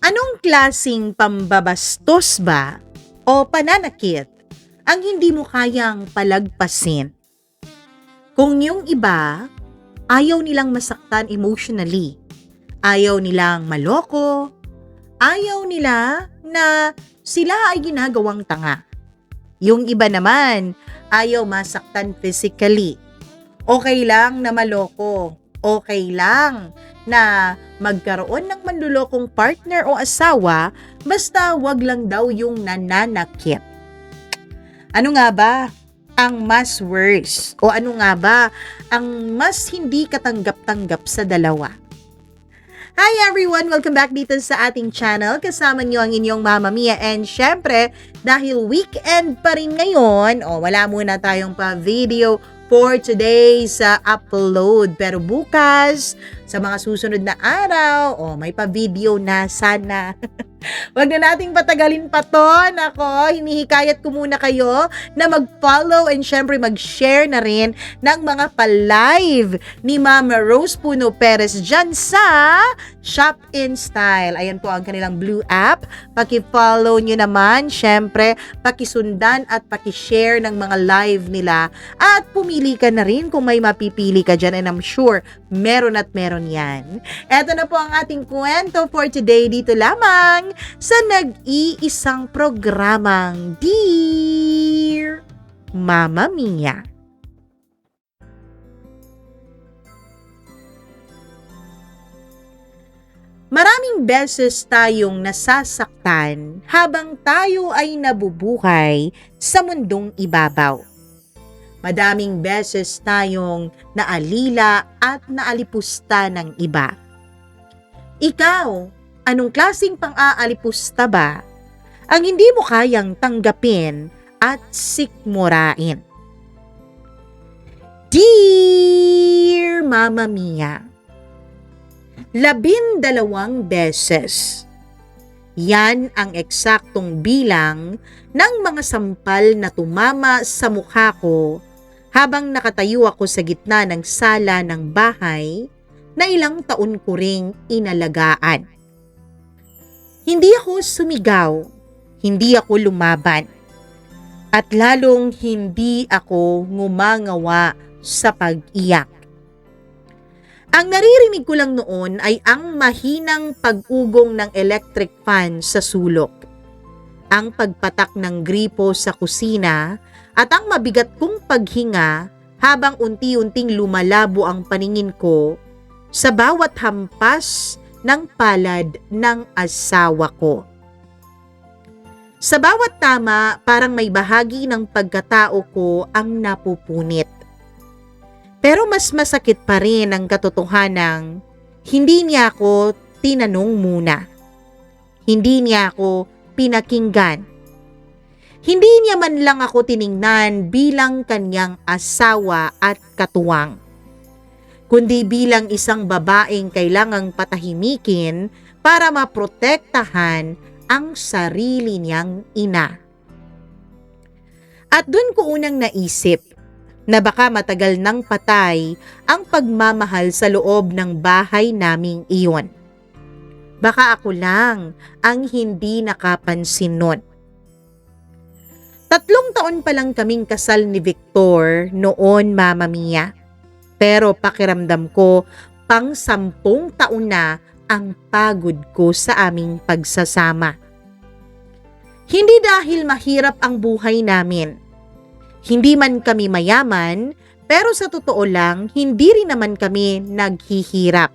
Anong klasing pambabastos ba o pananakit ang hindi mo kayang palagpasin? Kung yung iba, ayaw nilang masaktan emotionally, ayaw nilang maloko, ayaw nila na sila ay ginagawang tanga. Yung iba naman, ayaw masaktan physically. Okay lang na maloko, okay lang na magkaroon ng manlulokong partner o asawa, basta wag lang daw yung nananakit. Ano nga ba ang mas worse? O ano nga ba ang mas hindi katanggap-tanggap sa dalawa? Hi everyone! Welcome back dito sa ating channel. Kasama niyo ang inyong Mama Mia. And syempre, dahil weekend pa rin ngayon, wala muna tayong pa-video for today's upload. Pero bukas, sa mga susunod na araw, may pa-video na sana. Wag na nating patagalin pa to. Nako, hinihikayat ko muna kayo na mag-follow and syempre mag-share na rin ng mga pa-live ni Mama Rose Puno Perez dyan sa Shop in Style. Ayan po ang kanilang blue app. Paki-follow nyo naman. Syempre, pakisundan at paki-share ng mga live nila. At pumili ka na rin kung may mapipili ka dyan. And I'm sure, meron at meron yan. Eto na po ang ating kwento for today. Dito lamang sa nag-iisang programang Dear Mama Mia. Maraming beses tayong nasasaktan habang tayo ay nabubuhay sa mundong ibabaw. Madaming beses tayong naalila at naalipusta ng iba. Ikaw, anong klaseng pang-aalipusta ba ang hindi mo kayang tanggapin at sikmurain? Dear Mama Mia, 12 beses. Yan ang eksaktong bilang ng mga sampal na tumama sa mukha ko habang nakatayo ako sa gitna ng sala ng bahay na ilang taon ko ring inalagaan. Hindi ako sumigaw, hindi ako lumaban, at lalong hindi ako ngumangawa sa pag-iyak. Ang naririnig ko lang noon ay ang mahinang pag-ugong ng electric fan sa sulok, ang pagpatak ng gripo sa kusina at ang mabigat kong paghinga habang unti-unting lumalabo ang paningin ko sa bawat hampas ng palad ng asawa ko. Sa bawat tama, parang may bahagi ng pagkatao ko ang napupunit. Pero mas masakit pa rin ang katotohanang hindi niya ako tinanong muna. Hindi niya ako pinakinggan. Hindi niya man lang ako tiningnan bilang kanyang asawa at katuwang, kundi bilang isang babaeng kailangang patahimikin para maprotektahan ang sarili niyang ina. At doon ko unang naisip na baka matagal nang patay ang pagmamahal sa loob ng bahay naming iyon. Baka ako lang ang hindi nakapansin nun. 3 taon pa lang kaming kasal ni Victor noon, Mama Mia. Pero pakiramdam ko, pang 10 taon na ang pagod ko sa aming pagsasama. Hindi dahil mahirap ang buhay namin. Hindi man kami mayaman, pero sa totoo lang, hindi rin naman kami naghihirap.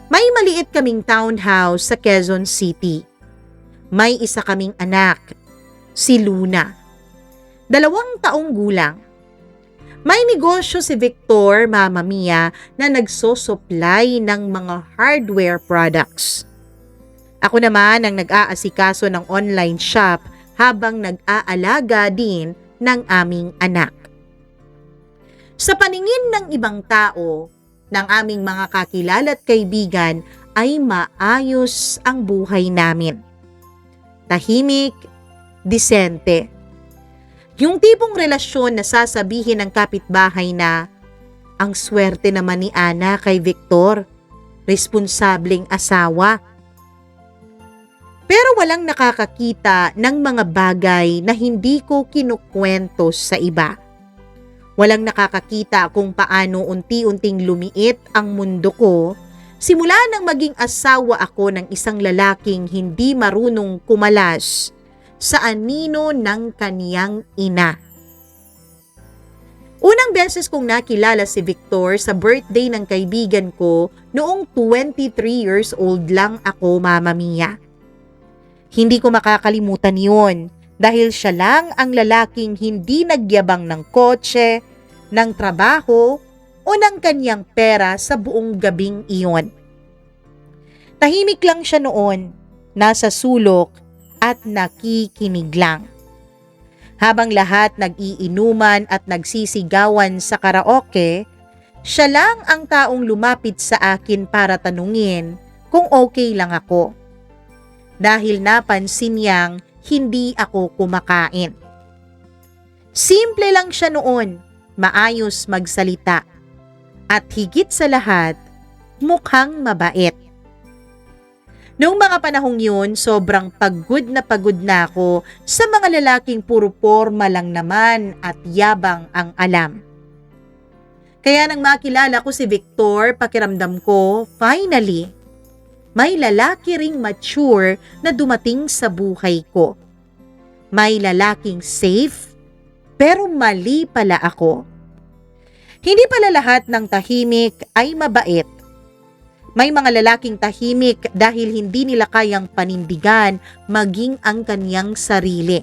May maliit kaming townhouse sa Quezon City. May isa kaming anak, si Luna. 2 taong gulang. May negosyo si Victor, Mama Mia, na nagsosupply ng mga hardware products. Ako naman ang nag-aasikaso ng online shop habang nag-aalaga din ng aming anak. Sa paningin ng ibang tao, ng aming mga kakilala at kaibigan, ay maayos ang buhay namin. Tahimik, disente. Yung tipong relasyon na sasabihin ng kapitbahay na, ang swerte naman ni Ana kay Victor, responsableng asawa. Pero walang nakakakita ng mga bagay na hindi ko kinukwento sa iba. Walang nakakakita kung paano unti-unting lumiit ang mundo ko simula nang maging asawa ako ng isang lalaking hindi marunong kumalas sa anino ng kaniyang ina. Unang beses kong nakilala si Victor sa birthday ng kaibigan ko noong 23 years old lang ako, Mama Mia. Hindi ko makakalimutan yun dahil siya lang ang lalaking hindi nagyabang ng kotse, ng trabaho o ng kanyang pera sa buong gabing iyon. Tahimik lang siya noon, nasa sulok at nakikinig lang. Habang lahat nag-iinuman at nagsisigawan sa karaoke, siya lang ang taong lumapit sa akin para tanungin kung okay lang ako. Dahil napansin niyang hindi ako kumakain. Simple lang siya noon, maayos magsalita. At higit sa lahat, mukhang mabait. Noong mga panahong yun, sobrang pagod na ako sa mga lalaking puro porma lang naman at yabang ang alam. Kaya nang makilala ko si Victor, pakiramdam ko, finally, may lalaki ring mature na dumating sa buhay ko. May lalaking safe, pero mali pala ako. Hindi pala lahat ng tahimik ay mabait. May mga lalaking tahimik dahil hindi nila kayang panindigan maging ang kaniyang sarili.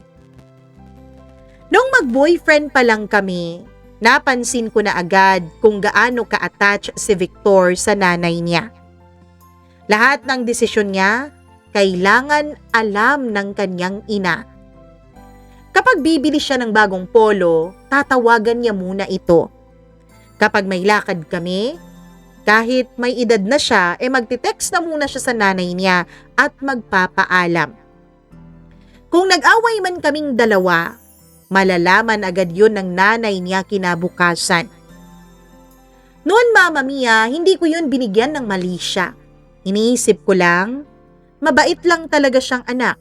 Nung mag-boyfriend pa lang kami, napansin ko na agad kung gaano ka-attach si Victor sa nanay niya. Lahat ng desisyon niya, kailangan alam ng kanyang ina. Kapag bibili siya ng bagong polo, tatawagan niya muna ito. Kapag may lakad kami, kahit may edad na siya, magte-text na muna siya sa nanay niya at magpapaalam. Kung nag-away man kaming dalawa, malalaman agad yun ng nanay niya kinabukasan. Noon, Mama Mia, hindi ko yun binigyan ng mali siya. Iniisip ko lang, mabait lang talaga siyang anak.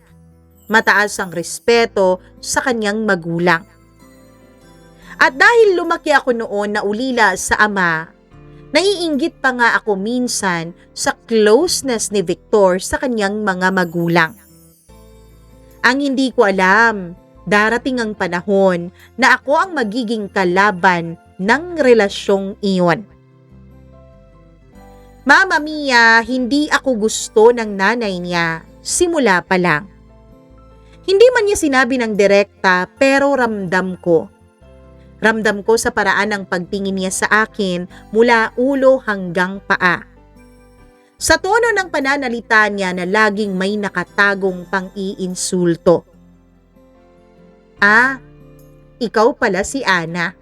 Mataas ang respeto sa kanyang magulang. At dahil lumaki ako noon na ulila sa ama, naiinggit pa nga ako minsan sa closeness ni Victor sa kanyang mga magulang. Ang hindi ko alam, darating ang panahon na ako ang magiging kalaban ng relasyong iyon. Mama Mia, hindi ako gusto ng nanay niya simula pa lang. Hindi man niya sinabi ng direkta pero ramdam ko. Ramdam ko sa paraan ng pagtingin niya sa akin mula ulo hanggang paa. Sa tono ng pananalita niya na laging may nakatagong pang-iinsulto. Ah, ikaw pala si Ana.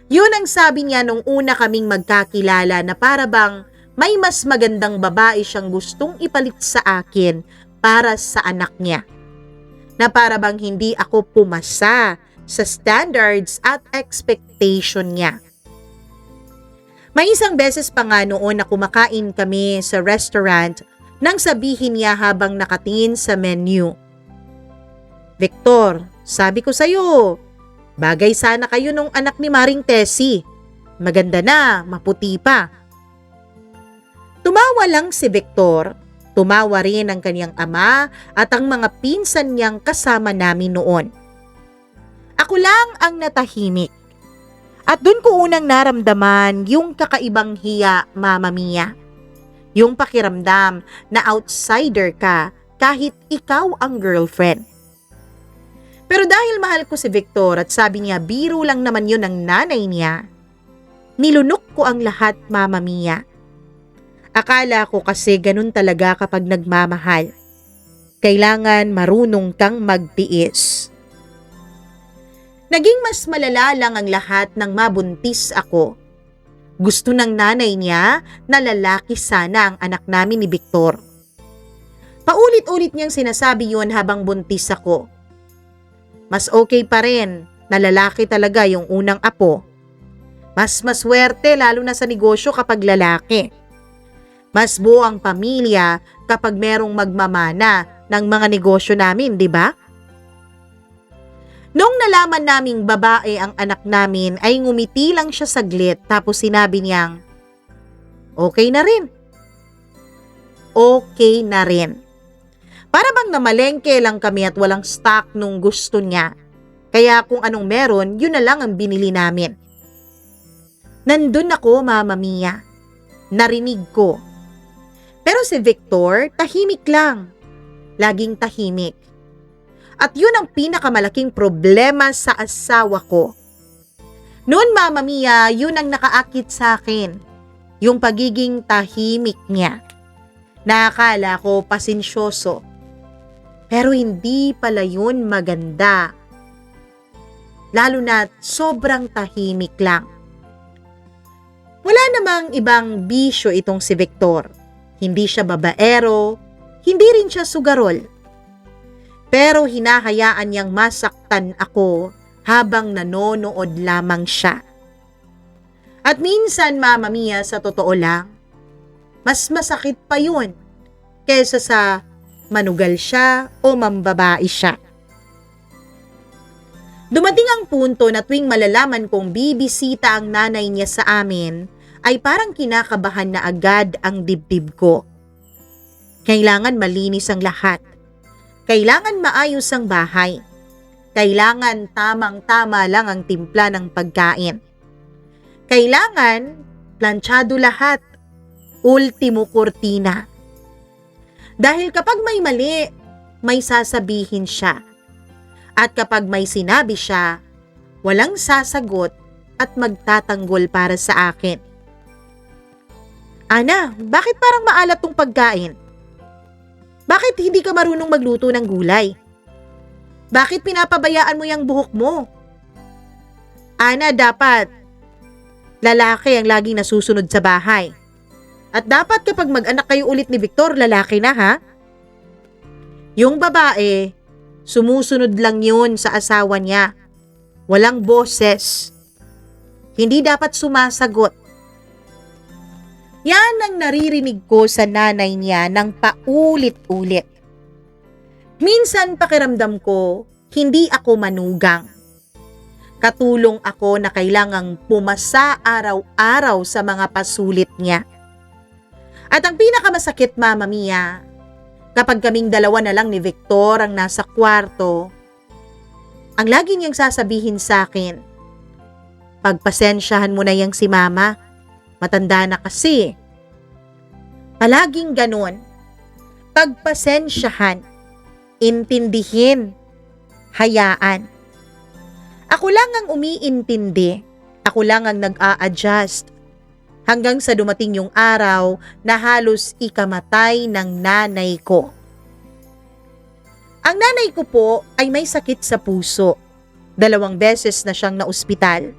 Yun ang sabi niya nung una kaming magkakilala na para bang may mas magandang babae siyang gustong ipalit sa akin para sa anak niya. Na para bang hindi ako pumasa sa standards at expectation niya. May isang beses pa nga noon na kumakain kami sa restaurant nang sabihin niya habang nakatingin sa menu. Victor, sabi ko sa'yo, bagay sana kayo nung anak ni Maring Tessie. Maganda na, maputi pa. Tumawa lang si Victor. Tumawa rin ang kanyang ama at ang mga pinsan niyang kasama namin noon. Ako lang ang natahimik. At dun ko unang naramdaman yung kakaibang hiya, Mama Mia. Yung pakiramdam na outsider ka kahit ikaw ang girlfriend. Pero dahil mahal ko si Victor at sabi niya biro lang naman yun ng nanay niya, nilunok ko ang lahat, Mama Mia. Akala ko kasi ganun talaga kapag nagmamahal. Kailangan marunong kang magtiis. Naging mas malala lang ang lahat nang mabuntis ako. Gusto ng nanay niya na lalaki sana ang anak namin ni Victor. Paulit-ulit niyang sinasabi yun habang buntis ako. Mas okay pa rin na lalaki talaga yung unang apo. Mas maswerte lalo na sa negosyo kapag lalaki. Mas buo ang pamilya kapag merong magmamana ng mga negosyo namin, di ba? Nung nalaman naming babae ang anak namin ay ngumiti lang siya saglit tapos sinabi niyang, okay na rin. Okay na rin. Para bang namalengke lang kami at walang stock nung gusto niya. Kaya kung anong meron, yun na lang ang binili namin. Nandun ako, Mama Mia. Narinig ko. Pero si Victor, tahimik lang. Laging tahimik. At yun ang pinakamalaking problema sa asawa ko. Noon, Mama Mia, yun ang nakaakit sa akin. Yung pagiging tahimik niya. Nakakala ko pasensyoso. Pero hindi pala yun maganda. Lalo na sobrang tahimik lang. Wala namang ibang bisyo itong si Victor. Hindi siya babaero, hindi rin siya sugarol. Pero hinahayaan niyang masaktan ako habang nanonood lamang siya. At minsan, Mama Mia, sa totoo lang, mas masakit pa yun kaysa sa manugal siya o mambabae siya. Dumating ang punto na tuwing malalaman kong bibisita ang nanay niya sa amin, ay parang kinakabahan na agad ang dibdib ko. Kailangan malinis ang lahat. Kailangan maayos ang bahay. Kailangan tamang-tama lang ang timpla ng pagkain. Kailangan planchado lahat. Ultimo kurtina. Dahil kapag may mali, may sasabihin siya. At kapag may sinabi siya, walang sasagot at magtatanggol para sa akin. Ana, bakit parang maalat tong pagkain? Bakit hindi ka marunong magluto ng gulay? Bakit pinapabayaan mo yung buhok mo? Ana, dapat lalaki ang laging nasusunod sa bahay. At dapat kapag mag-anak kayo ulit ni Victor, lalaki na ha? Yung babae, sumusunod lang yun sa asawa niya. Walang boses. Hindi dapat sumasagot. Yan ang naririnig ko sa nanay niya ng paulit-ulit. Minsan pakiramdam ko, hindi ako manugang. Katulong ako na kailangang pumasa araw-araw sa mga pasulit niya. At ang pinakamasakit, Mama Mia, kapag kaming dalawa na lang ni Victor ang nasa kwarto, ang lagi niyang sasabihin sa akin, pagpasensyahan mo na yang si Mama, matanda na kasi. Palaging ganun, pagpasensyahan, intindihin, hayaan. Ako lang ang umiintindi, ako lang ang nag-a-adjust. Hanggang sa dumating yung araw na halos ikamatay ng nanay ko. Ang nanay ko po ay may sakit sa puso. 2 beses na siyang naospital.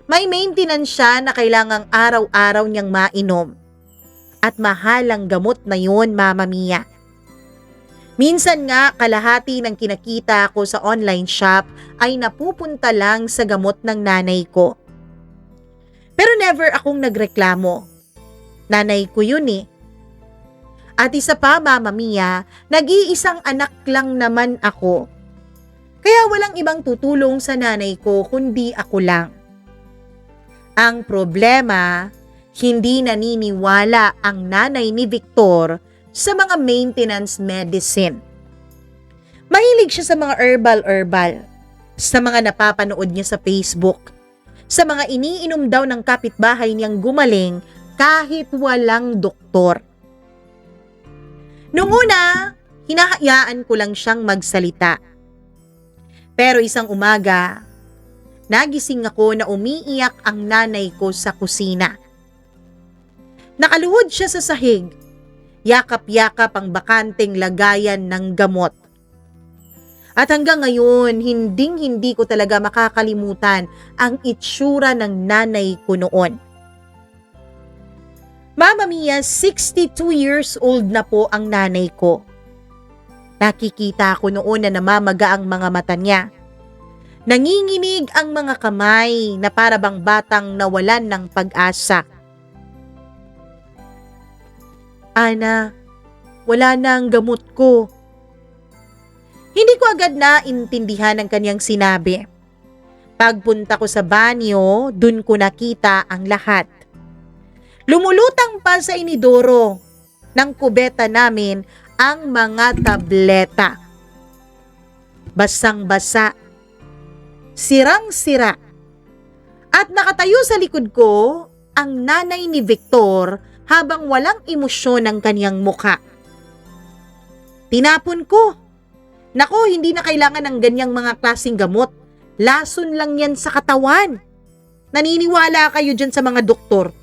May maintenance siya na kailangang araw-araw niyang mainom. At mahalang gamot na yun, Mama Mia. Minsan nga kalahati ng kinakita ko sa online shop ay napupunta lang sa gamot ng nanay ko. Pero never akong nagreklamo. Nanay ko yun eh. At isa pa, Mama Mia, nag-iisang anak lang naman ako. Kaya walang ibang tutulong sa nanay ko kundi ako lang. Ang problema, hindi naniniwala ang nanay ni Victor sa mga maintenance medicine. Mahilig siya sa mga herbal, sa mga napapanood niya sa Facebook. Sa mga iniinom daw ng kapitbahay niyang gumaling kahit walang doktor. Noong una, hinahayaan ko lang siyang magsalita. Pero isang umaga, nagising ako na umiiyak ang nanay ko sa kusina. Nakaluhod siya sa sahig, yakap-yakap ang bakanteng lagayan ng gamot. At hanggang ngayon, hinding-hindi ko talaga makakalimutan ang itsura ng nanay ko noon. Mama Mia, 62 years old na po ang nanay ko. Nakikita ko noon na namamaga ang mga mata niya. Nanginginig ang mga kamay na para bang batang nawalan ng pag-asa. Ana, wala na ang gamot ko. Hindi ko agad na intindihan ang kanyang sinabi. Pagpunta ko sa banyo, dun ko nakita ang lahat. Lumulutang pa sa inidoro ng kubeta namin ang mga tableta. Basang-basa, sirang-sira. At nakatayo sa likod ko ang nanay ni Victor habang walang emosyon ang kanyang mukha. Tinapon ko. Nako, hindi na kailangan ng ganyang mga klaseng gamot. Lason lang yan sa katawan. Naniniwala kayo dyan sa mga doktor.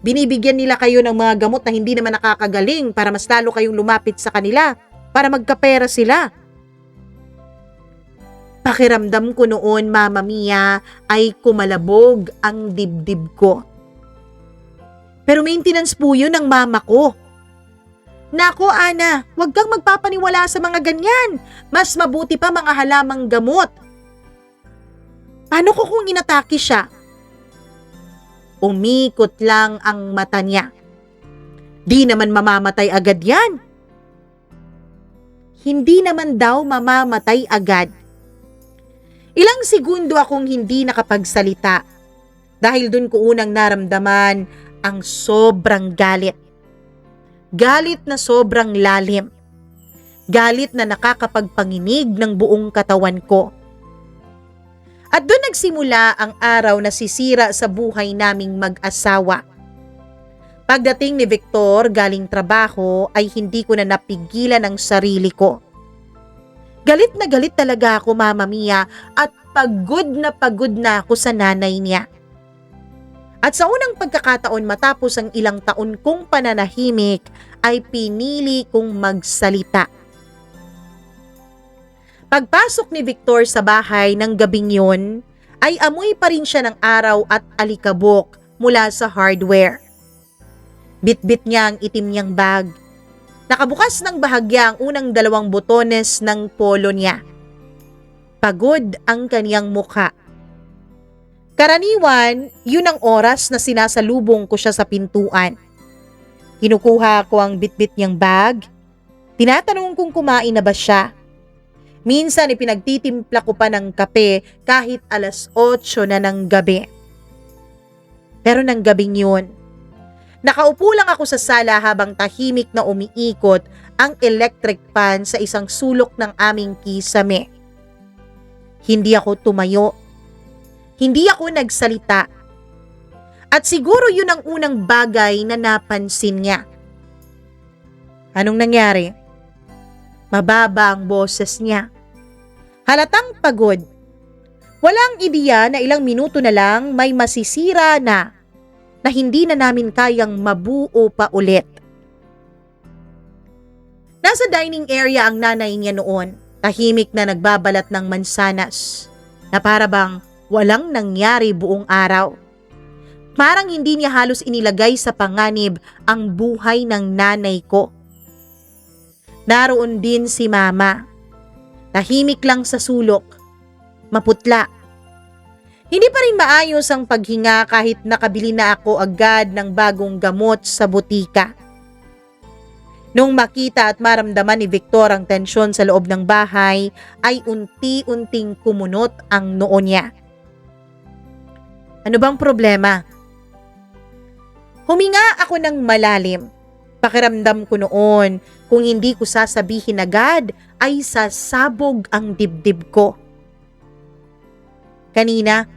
Binibigyan nila kayo ng mga gamot na hindi naman nakakagaling para mas lalo kayong lumapit sa kanila, para magkapera sila. Pakiramdam ko noon, Mama Mia, ay kumalabog ang dibdib ko. Pero maintenance po yun ng mama ko. Nako, Ana, huwag kang magpapaniwala sa mga ganyan. Mas mabuti pa mga halamang gamot. Paano ko kung inatake siya? Umikot lang ang mata niya. Di naman mamamatay agad yan. Hindi naman daw mamamatay agad. Ilang segundo akong hindi nakapagsalita dahil dun ko unang naramdaman ang sobrang galit. Galit na sobrang lalim. Galit na nakakapagpanginig ng buong katawan ko. At doon nagsimula ang araw na sisira sa buhay naming mag-asawa. Pagdating ni Victor galing trabaho ay hindi ko na napigilan ang sarili ko. Galit na galit talaga ako, Mama Mia, at pagod na ako sa nanay niya. At sa unang pagkakataon matapos ang ilang taon kong pananahimik ay pinili kong magsalita. Pagpasok ni Victor sa bahay ng gabing yun, ay amoy pa rin siya ng araw at alikabok mula sa hardware. Bitbit niya ang itim niyang bag. Nakabukas ng bahagya ang unang 2 botones ng polo niya. Pagod ang kaniyang mukha. Karaniwan, yun ang oras na sinasalubong ko siya sa pintuan. Kinukuha ko ang bitbit niyang bag. Tinatanong kung kumain na ba siya. Minsan ipinagtitimpla ko pa ng kape kahit 8:00 na ng gabi. Pero ng gabing yun, nakaupo lang ako sa sala habang tahimik na umiikot ang electric fan sa isang sulok ng aming kisame. Hindi ako tumayo. Hindi ako nagsalita. At siguro yun ang unang bagay na napansin niya. Anong nangyari? Mababa ang boses niya. Halatang pagod. Walang ideya na ilang minuto na lang may masisira na hindi na namin kayang mabuo pa ulit. Nasa dining area ang nanay niya noon, tahimik na nagbabalat ng mansanas, na para bang walang nangyari buong araw. Parang hindi niya halos inilagay sa panganib ang buhay ng nanay ko. Naroon din si Mama. Tahimik lang sa sulok. Maputla. Hindi pa rin maayos ang paghinga kahit nakabili na ako agad ng bagong gamot sa butika. Nung makita at maramdaman ni Victor ang tensyon sa loob ng bahay, ay unti-unting kumunot ang noo niya. Ano bang problema? Huminga ako ng malalim. Pakiramdam ko noon, kung hindi ko sasabihin agad, ay sasabog ang dibdib ko. Kanina,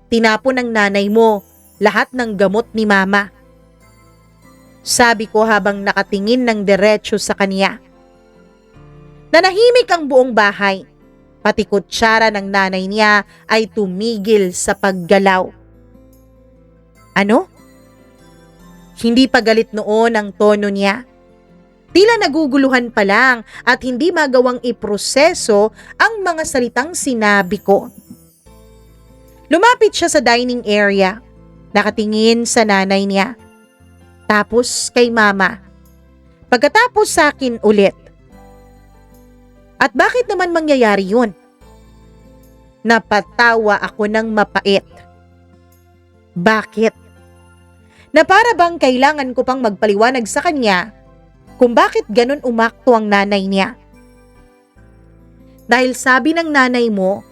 tinapon ng nanay mo lahat ng gamot ni Mama. Sabi ko habang nakatingin ng diretso sa kanya. Nanahimik ang buong bahay. Pati kutsara ng nanay niya ay tumigil sa paggalaw. Ano? Hindi pa galit noon ang tono niya. Tila naguguluhan pa lang at hindi magawang iproseso ang mga salitang sinabi ko. Lumapit siya sa dining area, nakatingin sa nanay niya. Tapos kay Mama. Pagkatapos sa akin ulit. At bakit naman mangyayari yun? Napatawa ako ng mapait. Bakit? na para bang kailangan ko pang magpaliwanag sa kanya kung bakit ganun umakto ang nanay niya. Dahil sabi ng nanay mo,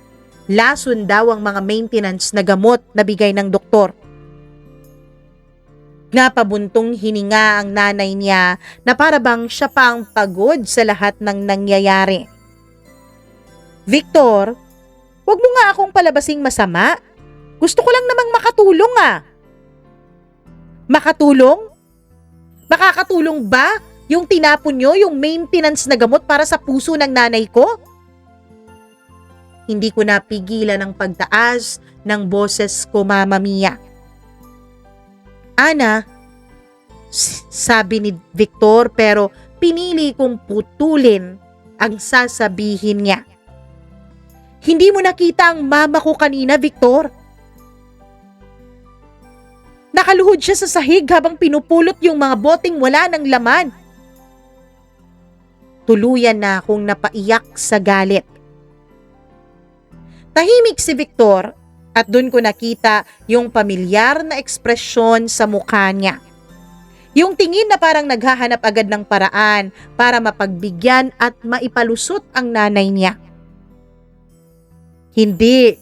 lason daw ang mga maintenance na gamot na bigay ng doktor. Napabuntong hininga ang nanay niya na para bang siya pa ang pagod sa lahat ng nangyayari. Victor, wag mo nga akong palabasing masama. Gusto ko lang namang makatulong ah. Makatulong? Makakatulong ba yung tinapon nyo yung maintenance na gamot para sa puso ng nanay ko? Hindi ko napigilan ang pagtaas ng boses ko, Mama Mia. Ana, sabi ni Victor pero pinili kong putulin ang sasabihin niya. Hindi mo nakita ang mama ko kanina, Victor? Nakaluhod siya sa sahig habang pinupulot yung mga boteng wala ng laman. Tuluyan na akong napaiyak sa galit. Tahimik si Victor at doon ko nakita yung pamilyar na ekspresyon sa mukha niya. Yung tingin na parang naghahanap agad ng paraan para mapagbigyan at maipalusot ang nanay niya. Hindi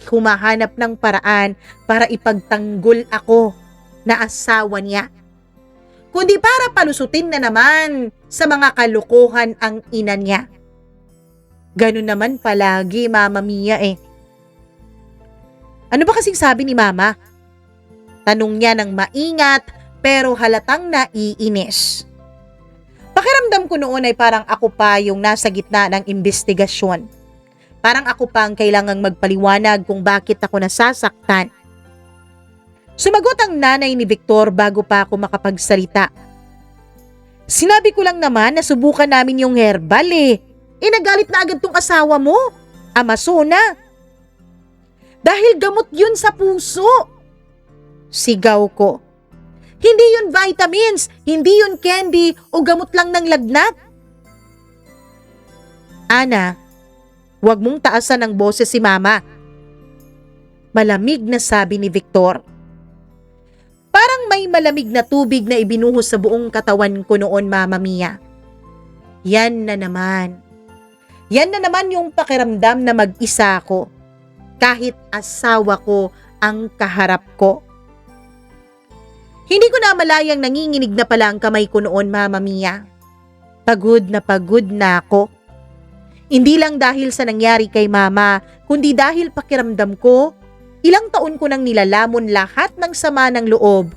humahanap ng paraan para ipagtanggol ako na asawa niya, kundi para palusutin na naman sa mga kalokohan ang ina niya. Ganun naman palagi, Mama Mia eh. Ano ba kasing sabi ni Mama? Tanong niya ng maingat pero halatang naiinis. Pakiramdam ko noon ay parang ako pa yung nasa gitna ng investigasyon. Parang ako pa ang kailangang magpaliwanag kung bakit ako nasasaktan. Sumagot ang nanay ni Victor bago pa ako makapagsalita. Sinabi ko lang naman na subukan namin yung herbal eh. Nagalit na agad tong asawa mo, Amazona. Dahil gamot yun sa puso. Sigaw ko. Hindi yun vitamins, hindi yun candy o gamot lang ng lagnat. Ana, huwag mong taasan ng boses si Mama. Malamig na sabi ni Victor. Parang may malamig na tubig na ibinuhos sa buong katawan ko noon, Mama Mia. Yan na naman. Yan na naman yung pakiramdam na mag-isa ko. Kahit asawa ko ang kaharap ko. Hindi ko na malayang nanginginig na pala ang kamay ko noon, Mama Mia. Pagod na ako. Hindi lang dahil sa nangyari kay Mama, kundi dahil pakiramdam ko, ilang taon ko nang nilalamon lahat ng sama ng loob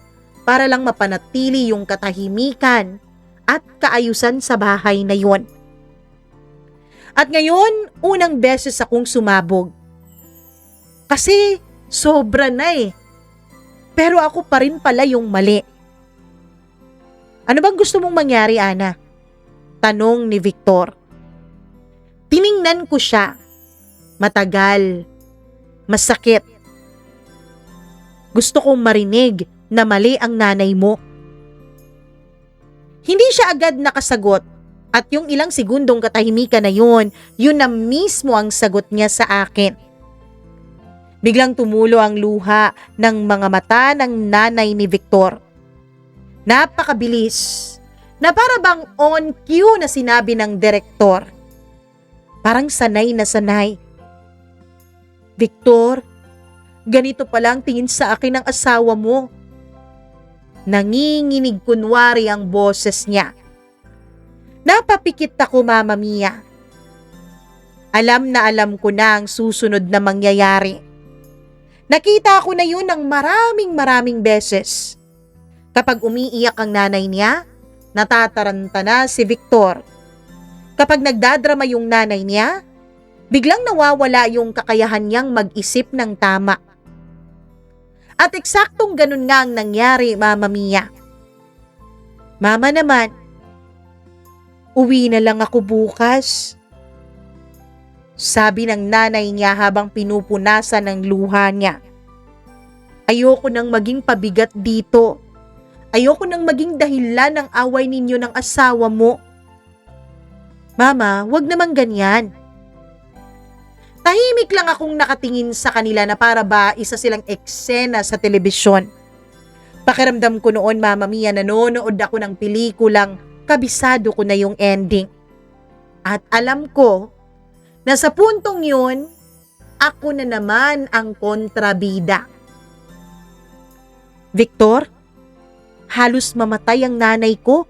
para lang mapanatili yung katahimikan at kaayusan sa bahay na yon. At ngayon, unang beses akong sumabog. Kasi sobra na eh. Pero ako pa rin pala yung mali. Ano bang gusto mong mangyari, Ana? Tanong ni Victor. Tiningnan ko siya. Matagal. Masakit. Gusto kong marinig na mali ang nanay mo. Hindi siya agad nakasagot at yung ilang segundong katahimikan na yun na mismo ang sagot niya sa akin. Biglang tumulo ang luha ng mga mata ng nanay ni Victor. Napakabilis na para bang on cue na sinabi ng direktor. Parang sanay na sanay. Victor, ganito pala ang tingin sa akin ng asawa mo. Nanginginig kunwari ang boses niya. Napapikit ako, Mama Mia. Alam na alam ko na ang susunod na mangyayari. Nakita ko na yun ng maraming beses. Kapag umiiyak ang nanay niya, natataranta na si Victor. Kapag nagdadrama yung nanay niya, biglang nawawala yung kakayahan niyang mag-isip ng tama. At eksaktong ganun nga ang nangyari, Mama Mia. Mama naman, uwi na lang ako bukas. Sabi ng nanay niya habang pinupunasan ng luha niya. Ayoko nang maging pabigat dito. Ayoko nang maging dahilan ng away ninyo ng asawa mo. Mama, wag naman ganyan. Tahimik lang akong nakatingin sa kanila na para ba isa silang eksena sa telebisyon. Pakiramdam ko noon, Mama Mia, nanonood ako ng pelikulang kabisado ko na yung ending. At alam ko na sa puntong yun, ako na naman ang kontrabida. Victor, halos mamatay ang nanay ko.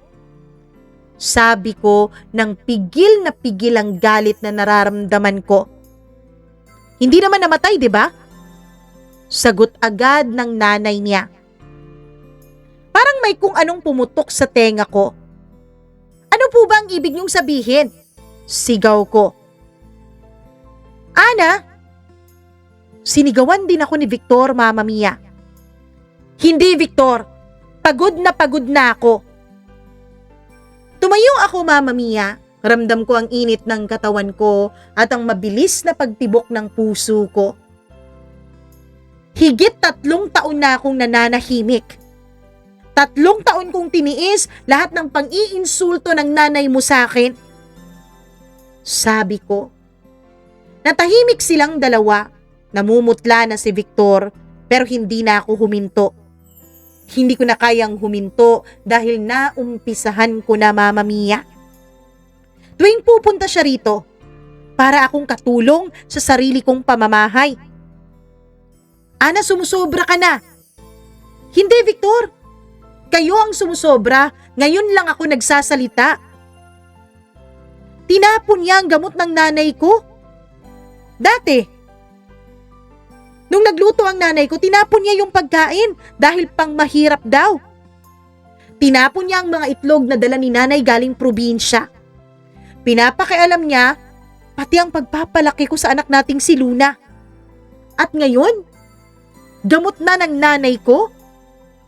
Sabi ko nang pigil na pigil ang galit na nararamdaman ko. Hindi naman namatay, di ba? Sagot agad ng nanay niya. Parang may kung anong pumutok sa tenga ko. Ano po ba ang ibig niyong sabihin? Sigaw ko. Ana, sinigawan din ako ni Victor, Mama Mia. Hindi, Victor. Pagod na ako. Tumayo ako, Mama Mia. Ramdam ko ang init ng katawan ko at ang mabilis na pagtibok ng puso ko. Higit 3 taon na akong nananahimik. 3 taon kong tiniis lahat ng pang-iinsulto ng nanay mo sa akin. Sabi ko. Natahimik silang dalawa. Namumutla na si Victor pero hindi na ako huminto. Hindi ko na kayang huminto dahil naumpisahan ko na, Mama Mia. Tuwing pupunta siya rito, para akong katulong sa sarili kong pamamahay. Ana, sumusobra ka na. Hindi, Victor. Kayo ang sumusobra. Ngayon lang ako nagsasalita. Tinapon niya ang gamot ng nanay ko. Dati, nung nagluto ang nanay ko, tinapon niya yung pagkain dahil pang mahirap daw. Tinapon niya ang mga itlog na dala ni nanay galing probinsya. Pinapakialam niya pati ang pagpapalaki ko sa anak nating si Luna. At ngayon, gamot na ng nanay ko?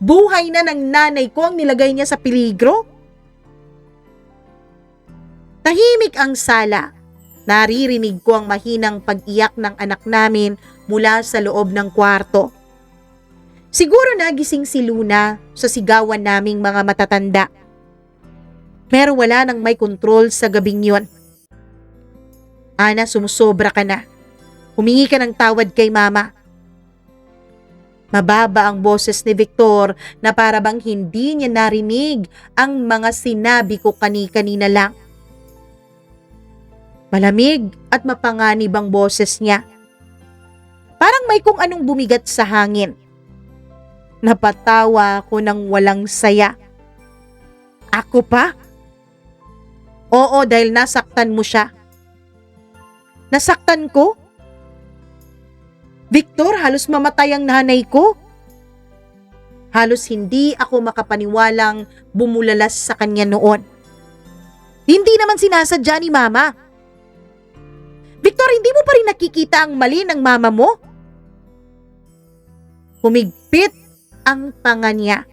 Buhay na ng nanay ko ang nilagay niya sa peligro? Tahimik ang sala. Naririnig ko ang mahinang pag-iyak ng anak namin mula sa loob ng kwarto. Siguro nagising si Luna sa sigawan naming mga matatanda. Pero wala nang may kontrol sa gabing yon. Ana, sumusobra ka na. Humingi ka ng tawad kay Mama. Mababa ang boses ni Victor na para bang hindi niya narinig ang mga sinabi ko kani-kanina lang. Malamig at mapanganib ang boses niya. Parang may kung anong bumigat sa hangin. Napatawa ako ng walang saya. Ako pa? Oo, dahil nasaktan mo siya. Nasaktan ko? Victor, halos mamatay ang nanay ko. Halos hindi ako makapaniwalang bumulalas sa kanya noon. Hindi naman sinasadya ni Mama. Victor, hindi mo pa rin nakikita ang mali ng mama mo? Humigpit ang panga niya.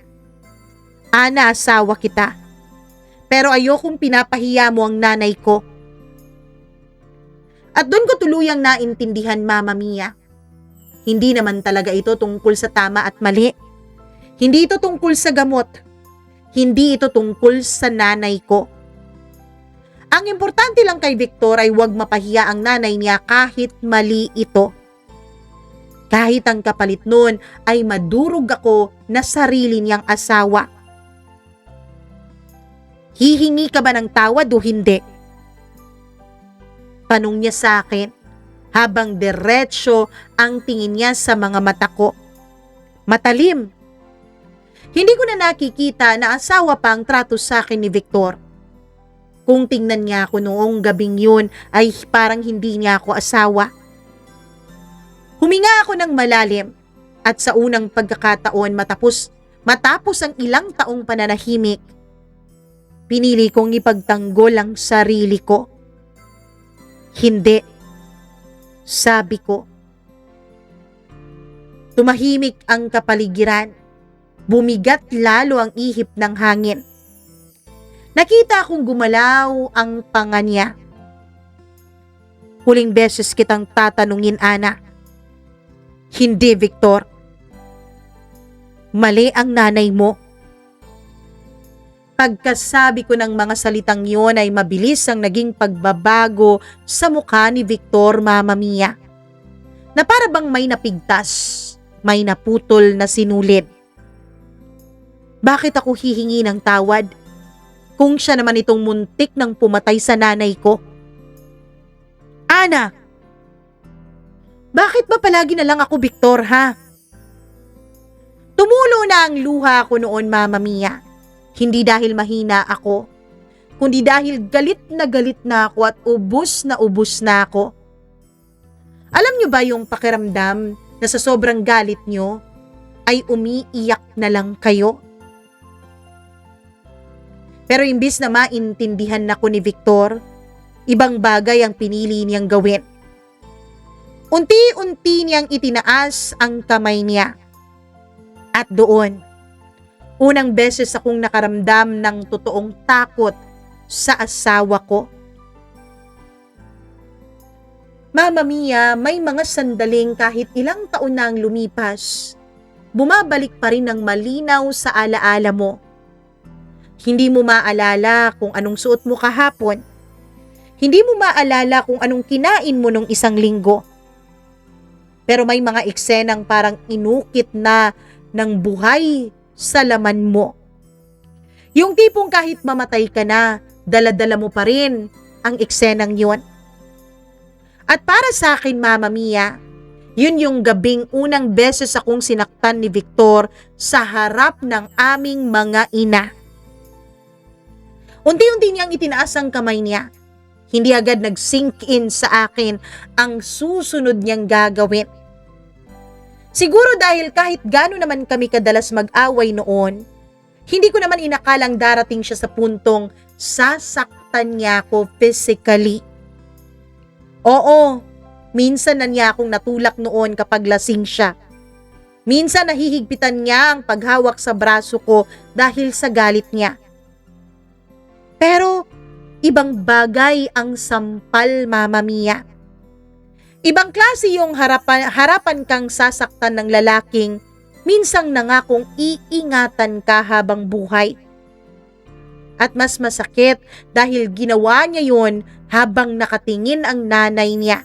Ana, asawa kita. Pero ayokong pinapahiya mo ang nanay ko. At doon ko tuluyang naintindihan, Mama Mia. Hindi naman talaga ito tungkol sa tama at mali. Hindi ito tungkol sa gamot. Hindi ito tungkol sa nanay ko. Ang importante lang kay Victor ay huwag mapahiya ang nanay niya kahit mali ito. Kahit ang kapalit nun ay madurog ako na sarili niyang asawa. Hihingi ka ba ng tawad o hindi? Tanong niya sa akin habang diretsyo ang tingin niya sa mga mata ko. Matalim. Hindi ko na nakikita na asawa pa ang trato sa akin ni Victor. Kung tingnan niya ako noong gabing yun ay parang hindi niya ako asawa. Huminga ako ng malalim at sa unang pagkakataon matapos ang ilang taong pananahimik, pinili kong ipagtanggol ang sarili ko. Hindi, sabi ko. Tumahimik ang kapaligiran. Bumigat lalo ang ihip ng hangin. Nakita akong gumalaw ang panga niya. Huling beses kitang tatanungin, Ana. Hindi, Victor. Mali ang nanay mo. Pagkasabi ko ng mga salitang yon ay mabilis ang naging pagbabago sa mukha ni Victor, Mama Mia. Na para bang may napigtas, may naputol na sinulid. Bakit ako hihingi ng tawad kung siya naman itong muntik ng pumatay sa nanay ko? Ana, bakit ba palagi na lang ako Victor, ha? Tumulo na ang luha ko noon, Mama Mia. Hindi dahil mahina ako, kundi dahil galit na ako at ubos na ako. Alam niyo ba yung pakiramdam na sa sobrang galit niyo ay umiiyak na lang kayo? Pero imbis na maintindihan ako ni Victor, ibang bagay ang pinili niyang gawin. Unti-unti niyang itinaas ang kamay niya. At doon, unang beses akong nakaramdam ng totoong takot sa asawa ko. Mama Mia, may mga sandaling kahit ilang taon na ang lumipas, bumabalik pa rin ng malinaw sa alaala mo. Hindi mo maalala kung anong suot mo kahapon. Hindi mo maalala kung anong kinain mo nung isang linggo. Pero may mga eksenang parang inukit na ng buhay sa laman mo. Yung tipong kahit mamatay ka na, dala-dala mo pa rin ang eksenang yun. At para sa akin, Mama Mia, yun yung gabing unang beses akong sinaktan ni Victor sa harap ng aming mga ina. Unti-unti niyang itinaas ang kamay niya. Hindi agad nag-sink in sa akin ang susunod niyang gagawin. Siguro dahil kahit gaano naman kami kadalas mag-away noon, hindi ko naman inakalang darating siya sa puntong sasaktan niya ako physically. Oo, minsan na niya akong natulak noon kapag lasing siya. Minsan nahihigpitan niya ang paghawak sa braso ko dahil sa galit niya. Pero ibang bagay ang sampal, Mama Mia. Ibang klase yung harapan kang sasaktan ng lalaking minsang nangakong iingatan ka habang buhay. At mas masakit dahil ginawa niya yon habang nakatingin ang nanay niya.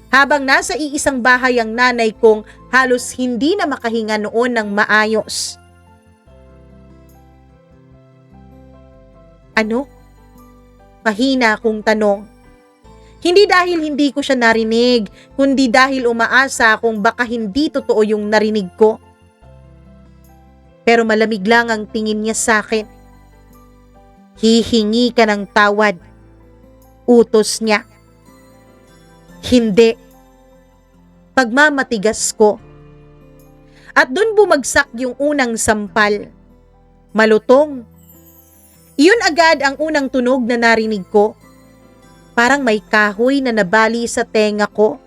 Habang nasa iisang bahay ang nanay kong halos hindi na makahinga noon ng maayos. Ano? Mahina akong tanong. Hindi dahil hindi ko siya narinig, kundi dahil umaasa kung baka hindi totoo yung narinig ko. Pero malamig lang ang tingin niya sa akin. Hihingi ka ng tawad. Utos niya. Hindi. Pagmamatigas ko. At doon bumagsak yung unang sampal. Malutong. Iyon agad ang unang tunog na narinig ko. Parang may kahoy na nabali sa tenga ko.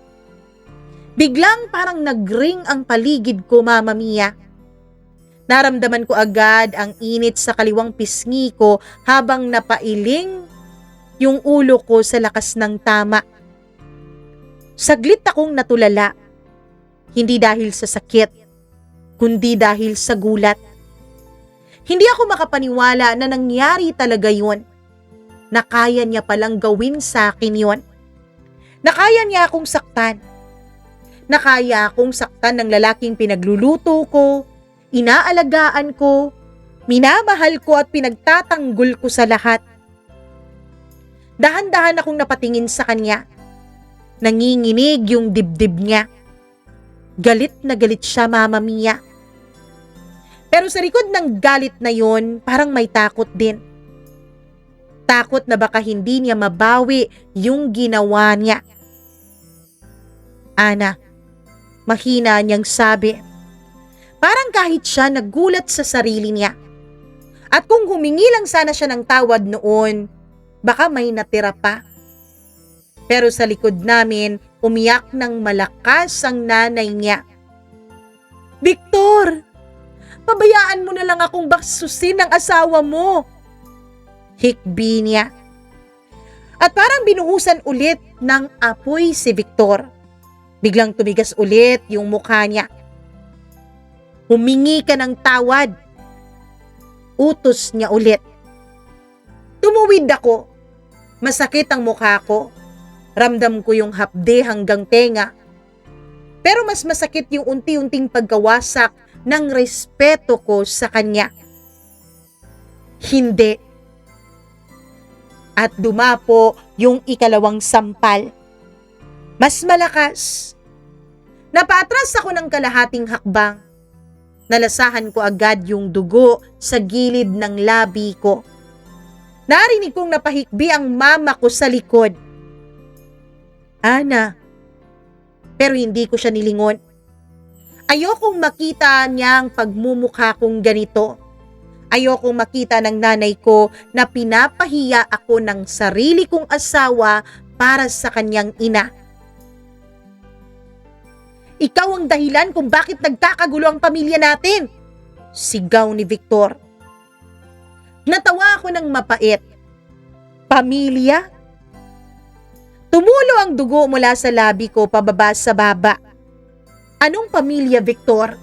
Biglang parang nagring ang paligid ko, Mama Mia. Naramdaman ko agad ang init sa kaliwang pisngi ko habang napailing yung ulo ko sa lakas ng tama. Saglit akong natulala. Hindi dahil sa sakit, kundi dahil sa gulat. Hindi ako makapaniwala na nangyari talaga yun. Na kaya niya palang gawin sa akin yun. Na kaya niya akong saktan. Na kaya akong saktan ng lalaking pinagluluto ko, inaalagaan ko, minamahal ko at pinagtatanggol ko sa lahat. Dahan-dahan akong napatingin sa kanya. Nanginginig yung dibdib niya. Galit na galit siya, Mama Mia. Pero sa likod ng galit na yon, parang may takot din. Takot na baka hindi niya mabawi yung ginawa niya. Ana, mahina niyang sabi. Parang kahit siya nagulat sa sarili niya. At kung humingi lang sana siya ng tawad noon, baka may natira pa. Pero sa likod namin, umiyak ng malakas ang nanay niya. Victor! Pabayaan mo na lang akong basusin ng asawa mo. Hikbi niya. At parang binuhusan ulit ng apoy si Victor. Biglang tumigas ulit yung mukha niya. Humingi ka ng tawad. Utos niya ulit. Tumuwid ako. Masakit ang mukha ko. Ramdam ko yung hapde hanggang tenga. Pero mas masakit yung unti-unting pagkawasak ng respeto ko sa kanya. Hindi. At dumapo yung ikalawang sampal. Mas malakas. Napatras ako ng kalahating hakbang. Nalasahan ko agad yung dugo sa gilid ng labi ko. Narinig kong napahikbi ang mama ko sa likod. Ana. Pero hindi ko siya nilingon. Ayokong makita niya ang pagmumukha kong ganito. Ayokong makita ng nanay ko na pinapahiya ako ng sarili kong asawa para sa kanyang ina. Ikaw ang dahilan kung bakit nagkakagulo ang pamilya natin, sigaw ni Victor. Natawa ako ng mapait. Pamilya? Tumulo ang dugo mula sa labi ko pababa sa baba. Anong pamilya, Victor?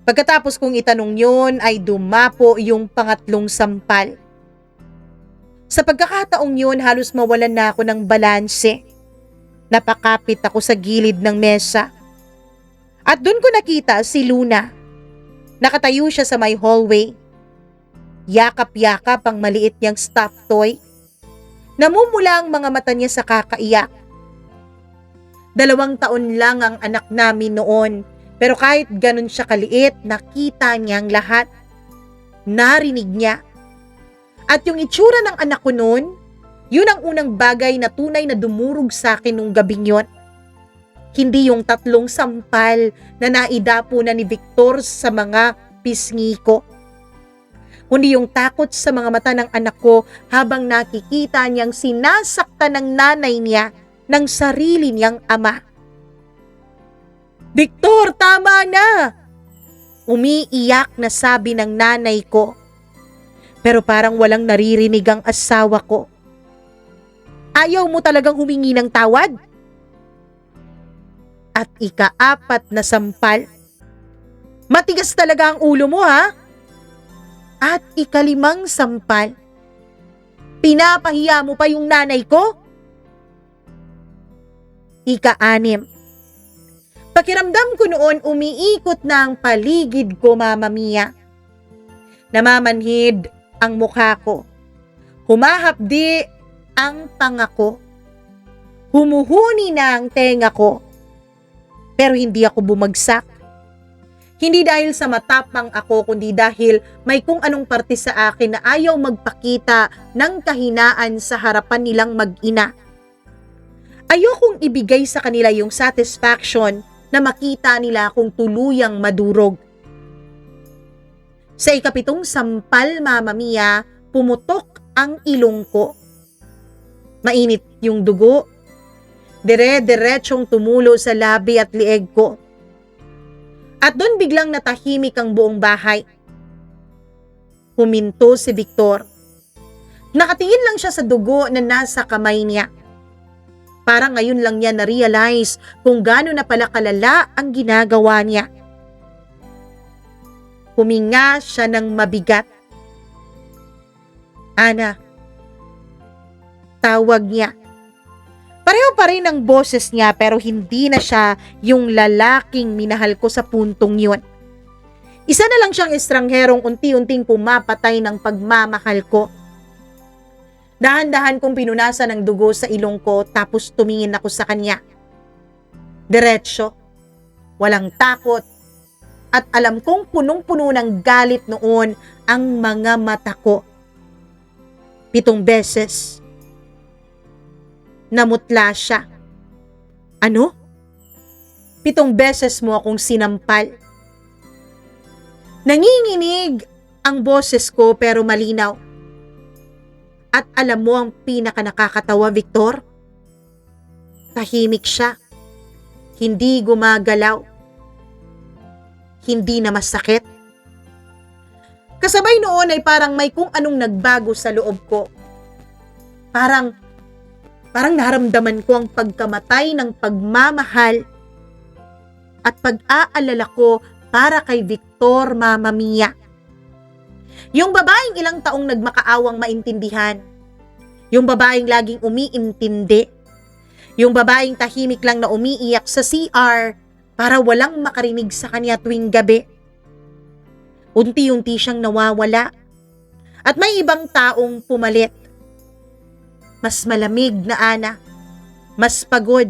Pagkatapos kong itanong yun ay dumapo yung pangatlong sampal. Sa pagkakataong yun halos mawalan na ako ng balanse. Napakapit ako sa gilid ng mesa. At doon ko nakita si Luna. Nakatayo siya sa may hallway. Yakap-yakap ang maliit niyang stuffed toy. Namumula ang mga mata niya sa kakaiyak. 2 taon lang ang anak namin noon, pero kahit ganun siya kaliit, nakita niyang lahat. Narinig niya. At yung itsura ng anak ko noon, yun ang unang bagay na tunay na dumurog sa akin nung gabing yon. Hindi yung 3 sampal na naidapo na ni Victor sa mga pisngi ko. Kundi yung takot sa mga mata ng anak ko habang nakikita niyang sinasaktan ng nanay niya ng sarili niyang ama. Victor, tama na! Umiiyak na sabi ng nanay ko. Pero parang walang naririnig ang asawa ko. Ayaw mo talagang humingi ng tawad? At ika-4 na sampal. Matigas talaga ang ulo mo, ha? At ika-5 sampal. Pinapahiya mo pa yung nanay ko? Ika-6. Pakiramdam ko noon umiikot na ang paligid ko, Mama Mia. Namamanhid ang mukha ko. Humahapdi ang panga ko. Humuhuni na ang tenga ko. Pero hindi ako bumagsak. Hindi dahil sa matapang ako, kundi dahil may kung anong parte sa akin na ayaw magpakita ng kahinaan sa harapan nilang mag-ina. Ayokong ibigay sa kanila yung satisfaction na makita nila akong tuluyang madurog. Sa ika-7 sampal, Mama Mia, pumutok ang ilong ko. Mainit yung dugo. Dire-diretsong tumulo sa labi at lieg ko. At doon biglang natahimik ang buong bahay. Huminto si Victor. Nakatingin lang siya sa dugo na nasa kamay niya. Parang ngayon lang niya na-realize kung gaano na pala kalala ang ginagawa niya. Huminga siya ng mabigat. Ana. Tawag niya. Pareho pa rin ang boses niya pero hindi na siya yung lalaking minahal ko sa puntong yun. Isa na lang siyang estrangherong unti-unting pumapatay ng pagmamahal ko. Dahan-dahan kong pinunasan ng dugo sa ilong ko tapos tumingin ako sa kanya. Diretso, walang takot, at alam kong punong-puno ng galit noon ang mga mata ko. 7 beses. Namutla siya. Ano? 7 beses mo akong sinampal. Nanginginig ang boses ko pero malinaw. At alam mo ang pinaka-nakakatawa, Victor? Tahimik siya. Hindi gumagalaw. Hindi na masakit. Kasabay noon ay parang may kung anong nagbago sa loob ko. Parang naramdaman ko ang pagkamatay ng pagmamahal at pag-aalala ko para kay Victor, Mama Mia. Yung babaeng ilang taong nagmakaawang maintindihan. Yung babaeng laging umiintindi. Yung babaeng tahimik lang na umiiyak sa CR para walang makarinig sa kanya tuwing gabi. Unti-unti siyang nawawala at may ibang taong pumalit. Mas malamig na Ana, mas pagod.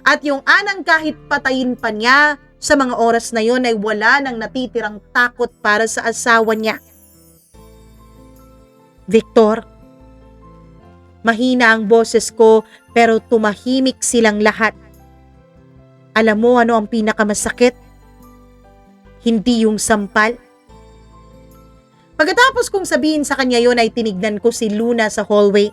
At yung Anang kahit patayin pa niya sa mga oras na yon ay wala nang natitirang takot para sa asawa niya. Victor, mahina ang boses ko pero tumahimik silang lahat. Alam mo ano ang pinakamasakit? Hindi yung sampal. Pagkatapos kong sabihin sa kanya yon ay tinignan ko si Luna sa hallway.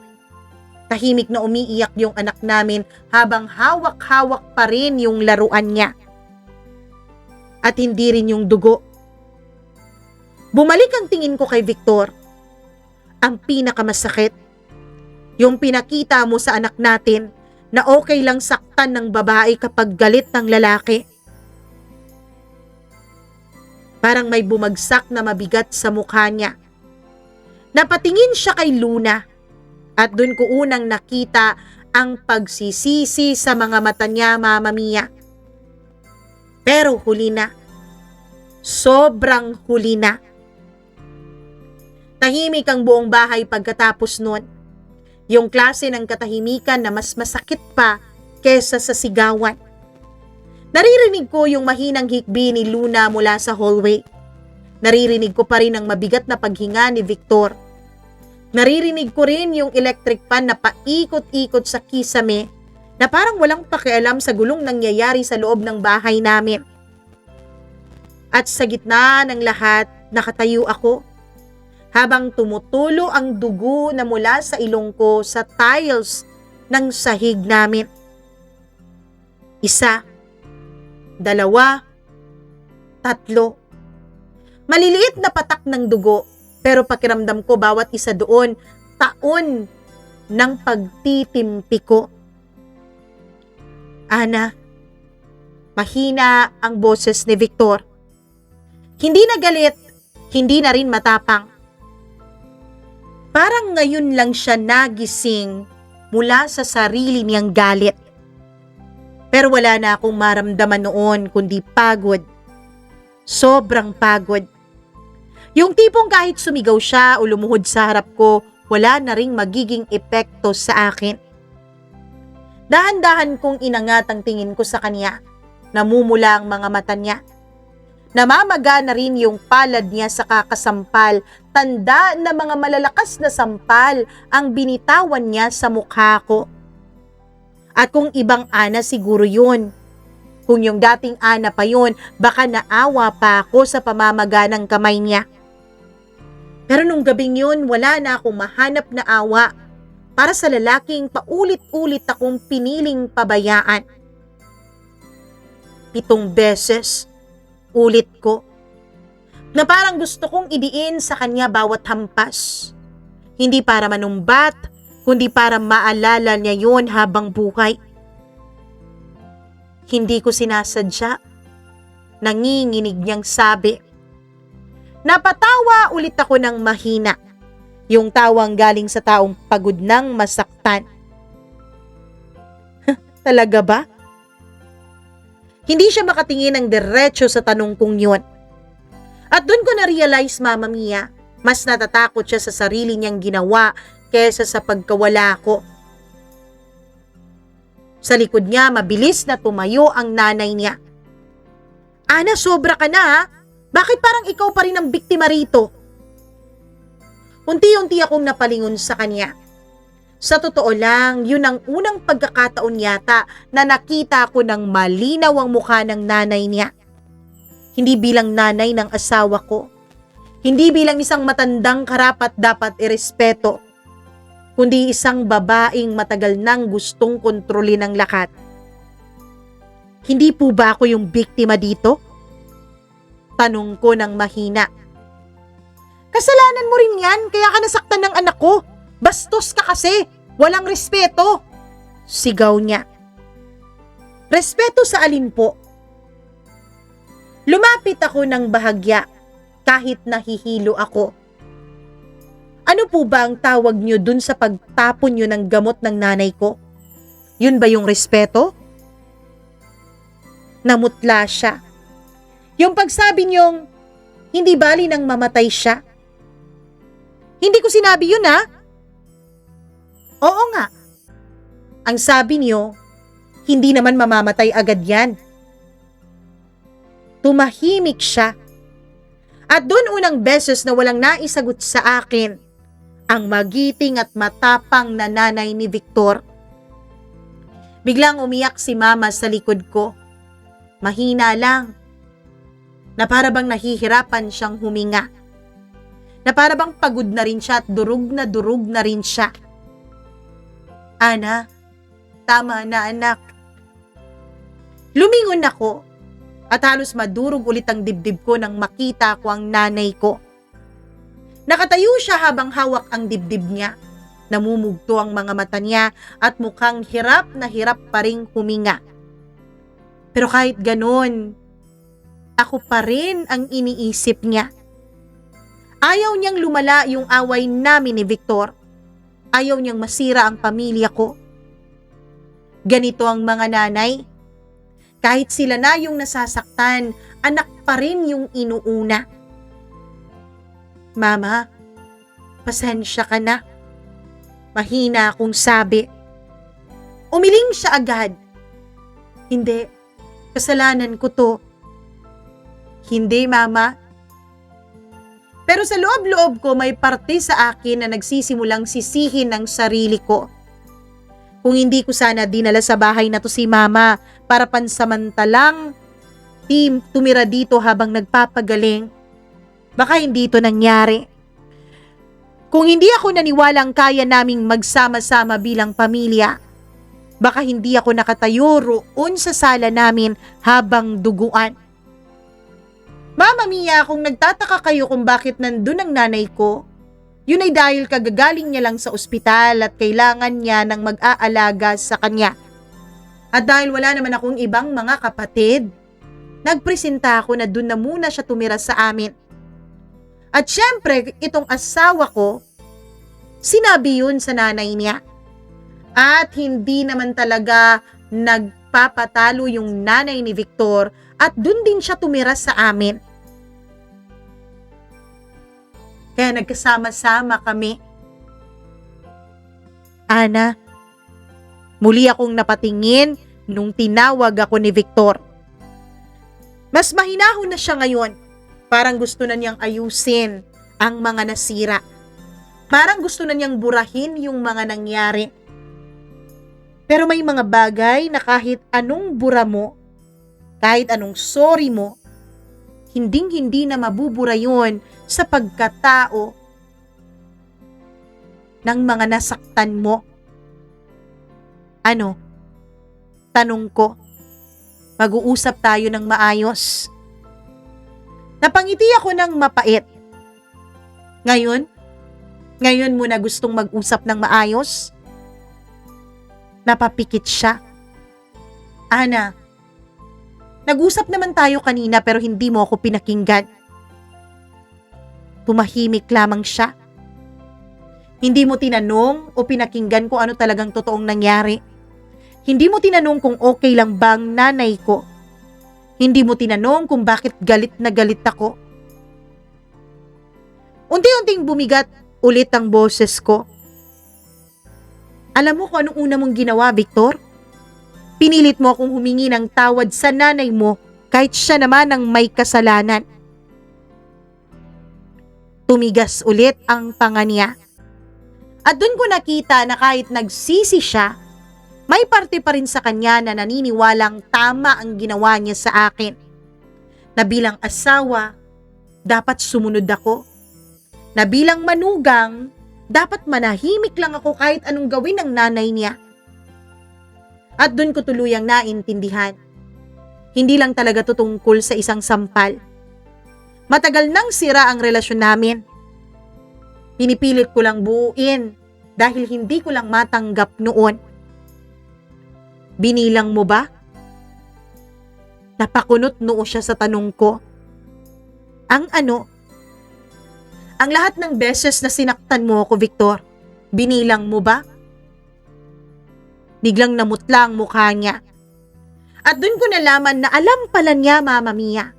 Tahimik na umiiyak yung anak namin habang hawak-hawak pa rin yung laruan niya. At hindi rin yung dugo. Bumalik ang tingin ko kay Victor. Ang pinakamasakit, yung pinakita mo sa anak natin na okay lang saktan ng babae kapag galit ng lalaki. Parang may bumagsak na mabigat sa mukha niya. Napatingin siya kay Luna at doon ko unang nakita ang pagsisisi sa mga mata niya, Mama Mia. Pero huli na. Sobrang huli na. Tahimik ang buong bahay pagkatapos nun. Yung klase ng katahimikan na mas masakit pa kesa sa sigawan. Naririnig ko yung mahinang hikbi ni Luna mula sa hallway. Naririnig ko pa rin ang mabigat na paghinga ni Victor. Naririnig ko rin yung electric fan na paikot-ikot sa kisame na parang walang pakialam sa gulong nangyayari sa loob ng bahay namin. At sa gitna ng lahat, nakatayo ako habang tumutulo ang dugo na mula sa ilong ko sa tiles ng sahig namin. 1, 2, 3. Maliliit na patak ng dugo, pero pakiramdam ko bawat isa doon, taon ng pagtitimpi ko. Ana, mahina ang boses ni Victor. Hindi na galit, hindi na rin matapang. Parang ngayon lang siya nagising mula sa sarili niyang galit. Pero wala na akong maramdaman noon kundi pagod. Sobrang pagod. Yung tipong kahit sumigaw siya o lumuhod sa harap ko, wala na ring magiging epekto sa akin. Dahan-dahan kong inangat ang tingin ko sa kanya. Namumula ang mga mata niya. Namamaga na rin yung palad niya sa kakasampal, tanda na mga malalakas na sampal ang binitawan niya sa mukha ko. At kung ibang Ana siguro yun. Kung yung dating Ana pa yun, baka naawa pa ako sa pamamaga ng kamay niya. Pero nung gabing yun, wala na akong mahanap na awa para sa lalaking paulit-ulit akong piniling pabayaan. 7 beses. Ulit ko, na parang gusto kong idiin sa kanya bawat hampas. Hindi para manumbat, kundi para maalala niya yun habang buhay. Hindi ko sinasadya. Nanginginig niyang sabi. Napatawa ulit ako ng mahina. Yung tawang galing sa taong pagod ng masaktan. Talaga ba? Hindi siya makatingin ng diretso sa tanong kong yun. At doon ko na-realize, Mama Mia, mas natatakot siya sa sarili niyang ginawa kesa sa pagkawala ko. Sa likod niya, mabilis na tumayo ang nanay niya. Ana, sobra ka na ha? Bakit parang ikaw pa rin ang biktima rito? Unti-unti akong napalingon sa kanya. Sa totoo lang, yun ang unang pagkakataon yata na nakita ko ng malinaw ang mukha ng nanay niya. Hindi bilang nanay ng asawa ko. Hindi bilang isang matandang karapat-dapat irespeto. Kundi isang babaeng matagal nang gustong kontrolin ang lahat. Hindi po ba ako yung biktima dito? Tanong ko ng mahina. Kasalanan mo rin yan, kaya ka nasaktan ng anak ko. Bastos ka kasi, walang respeto. Sigaw niya. Respeto sa alin po? Lumapit ako ng bahagya kahit nahihilo ako. Ano po ba ang tawag niyo dun sa pagtapon niyo ng gamot ng nanay ko? Yun ba yung respeto? Namutla siya. Yung pagsabi niyong, hindi bali nang mamatay siya. Hindi ko sinabi yun, ha? Oo nga. Ang sabi niyo, hindi naman mamamatay agad yan. Tumahimik siya. At doon unang beses na walang naisagot sa akin ang magiting at matapang na nanay ni Victor. Biglang umiyak si mama sa likod ko. Mahina lang. Na para bang nahihirapan siyang huminga. Na para bang pagod na rin siya at durug na rin siya. Ana, tama na anak. Lumingon ako at halos madurog ulit ang dibdib ko nang makita ko ang nanay ko. Nakatayo siya habang hawak ang dibdib niya. Namumugto ang mga mata niya at mukhang hirap na hirap pa ring huminga. Pero kahit ganon, ako pa rin ang iniisip niya. Ayaw niyang lumala yung away namin ni Victor. Ayaw niyang masira ang pamilya ko. Ganito ang mga nanay. Kahit sila na yung nasasaktan, anak pa rin yung inuuna. Mama, pasensya ka na. Mahina akong sabi. Umiling siya agad. Hindi, kasalanan ko to. Hindi, Mama. Pero sa loob-loob ko may parte sa akin na nagsisimulang sisihin ng sarili ko. Kung hindi ko sana dinala sa bahay na to si Mama para pansamantalang tumira dito habang nagpapagaling, baka hindi ito nangyari. Kung hindi ako naniwalang kaya naming magsama-sama bilang pamilya, baka hindi ako nakatayo roon sa sala namin habang duguan. Mama Mia, kung nagtataka kayo kung bakit nandun ang nanay ko, yun ay dahil kagagaling niya lang sa ospital at kailangan niya ng mag-aalaga sa kanya. At dahil wala naman akong ibang mga kapatid, nagpresenta ako na dun na muna siya tumira sa amin. At syempre, itong asawa ko, sinabi yun sa nanay niya. At hindi naman talaga nagpapatalo yung nanay ni Victor at dun din siya tumira sa amin. Kaya nagkasama-sama kami. Ana, muli akong napatingin nung tinawag ako ni Victor. Mas mahinahon na siya ngayon. Parang gusto na niyang ayusin ang mga nasira. Parang gusto na niyang burahin yung mga nangyari. Pero may mga bagay na kahit anong bura mo, kahit anong sorry mo, hinding-hindi na mabubura yun sa pagkatao ng mga nasaktan mo. Ano? Tanong ko. Mag-uusap tayo ng maayos. Napangiti ako ng mapait. Ngayon mo na gustong mag-usap ng maayos? Napapikit siya. Ana, nag-usap naman tayo kanina pero hindi mo ako pinakinggan. Tumahimik lamang siya. Hindi mo tinanong o pinakinggan kung ano talagang totoong nangyari. Hindi mo tinanong kung okay lang bang nanay ko. Hindi mo tinanong kung bakit galit na galit ako. Unti-unting bumigat ulit ang boses ko. Alam mo kung anong una mong ginawa, Victor? Pinilit mo akong humingi ng tawad sa nanay mo kahit siya naman ang may kasalanan. Tumigas ulit ang panga niya. At doon ko nakita na kahit nagsisi siya, may parte pa rin sa kanya na naniniwalang tama ang ginawa niya sa akin. Na bilang asawa, dapat sumunod ako. Na bilang manugang, dapat manahimik lang ako kahit anong gawin ng nanay niya. At doon ko tuluyang naintindihan. Hindi lang talaga tutungkol sa isang sampal. Matagal nang sira ang relasyon namin. Pinipilit ko lang buuin dahil hindi ko lang matanggap noon. Binilang mo ba? Napakunot noo siya sa tanong ko. Ang ano? Ang lahat ng beses na sinaktan mo ako, Victor, binilang mo ba? Biglang namutla ang mukha niya. At dun ko nalaman na alam pala niya, Mama Mia.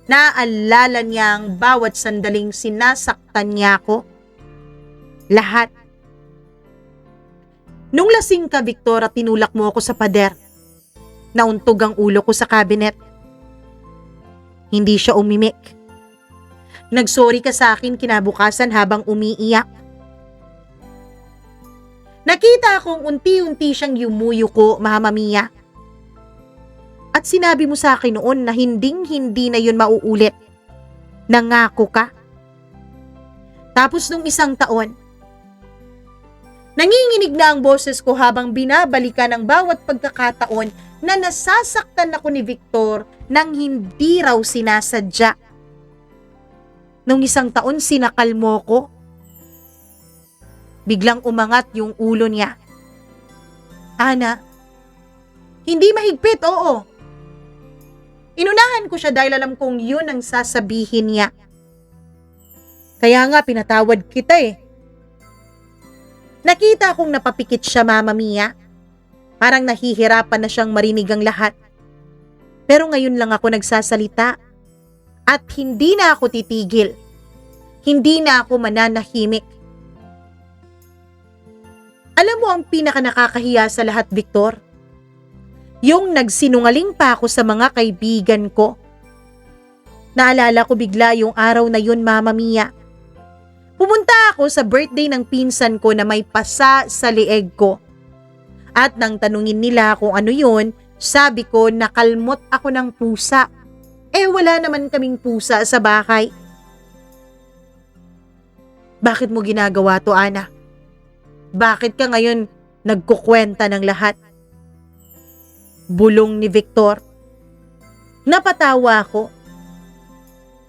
Naalala niya ang bawat sandaling sinasaktan niya ako. Lahat. Nung lasing ka, Victor, at tinulak mo ako sa pader, nauntog ang ulo ko sa cabinet. Hindi siya umimik. Nagsorry ka sa akin kinabukasan habang umiiyak. Nakita akong unti-unti siyang yumuyuko, Mama Mia. At sinabi mo sa akin noon na hinding-hindi na yun mauulit. Nangako ka. Tapos nung isang taon, nanginginig na ang boses ko habang binabalikan ang bawat pagkakataon na nasasaktan ako ni Victor nang hindi raw sinasadya. Nung isang taon sinakal mo ko. Biglang umangat yung ulo niya. Ana, hindi mahigpit, oo. Inunahan ko siya dahil alam kong yun ang sasabihin niya. Kaya nga pinatawad kita eh. Nakita kong napapikit siya, Mama Mia. Parang nahihirapan na siyang marinig ang lahat. Pero ngayon lang ako nagsasalita. At hindi na ako titigil. Hindi na ako mananahimik. Alam mo ang pinaka nakakahiya sa lahat, Victor? Yung nagsinungaling pa ako sa mga kaibigan ko. Naalala ko bigla yung araw na yun, Mama Mia. Pumunta ako sa birthday ng pinsan ko na may pasa sa leeg ko. At nang tanungin nila kung ano yun, sabi ko nakalmot ako ng pusa. Wala naman kaming pusa sa bahay. Bakit mo ginagawa to, Ana? Bakit ka ngayon nagkukwenta ng lahat? Bulong ni Victor. Napatawa ako.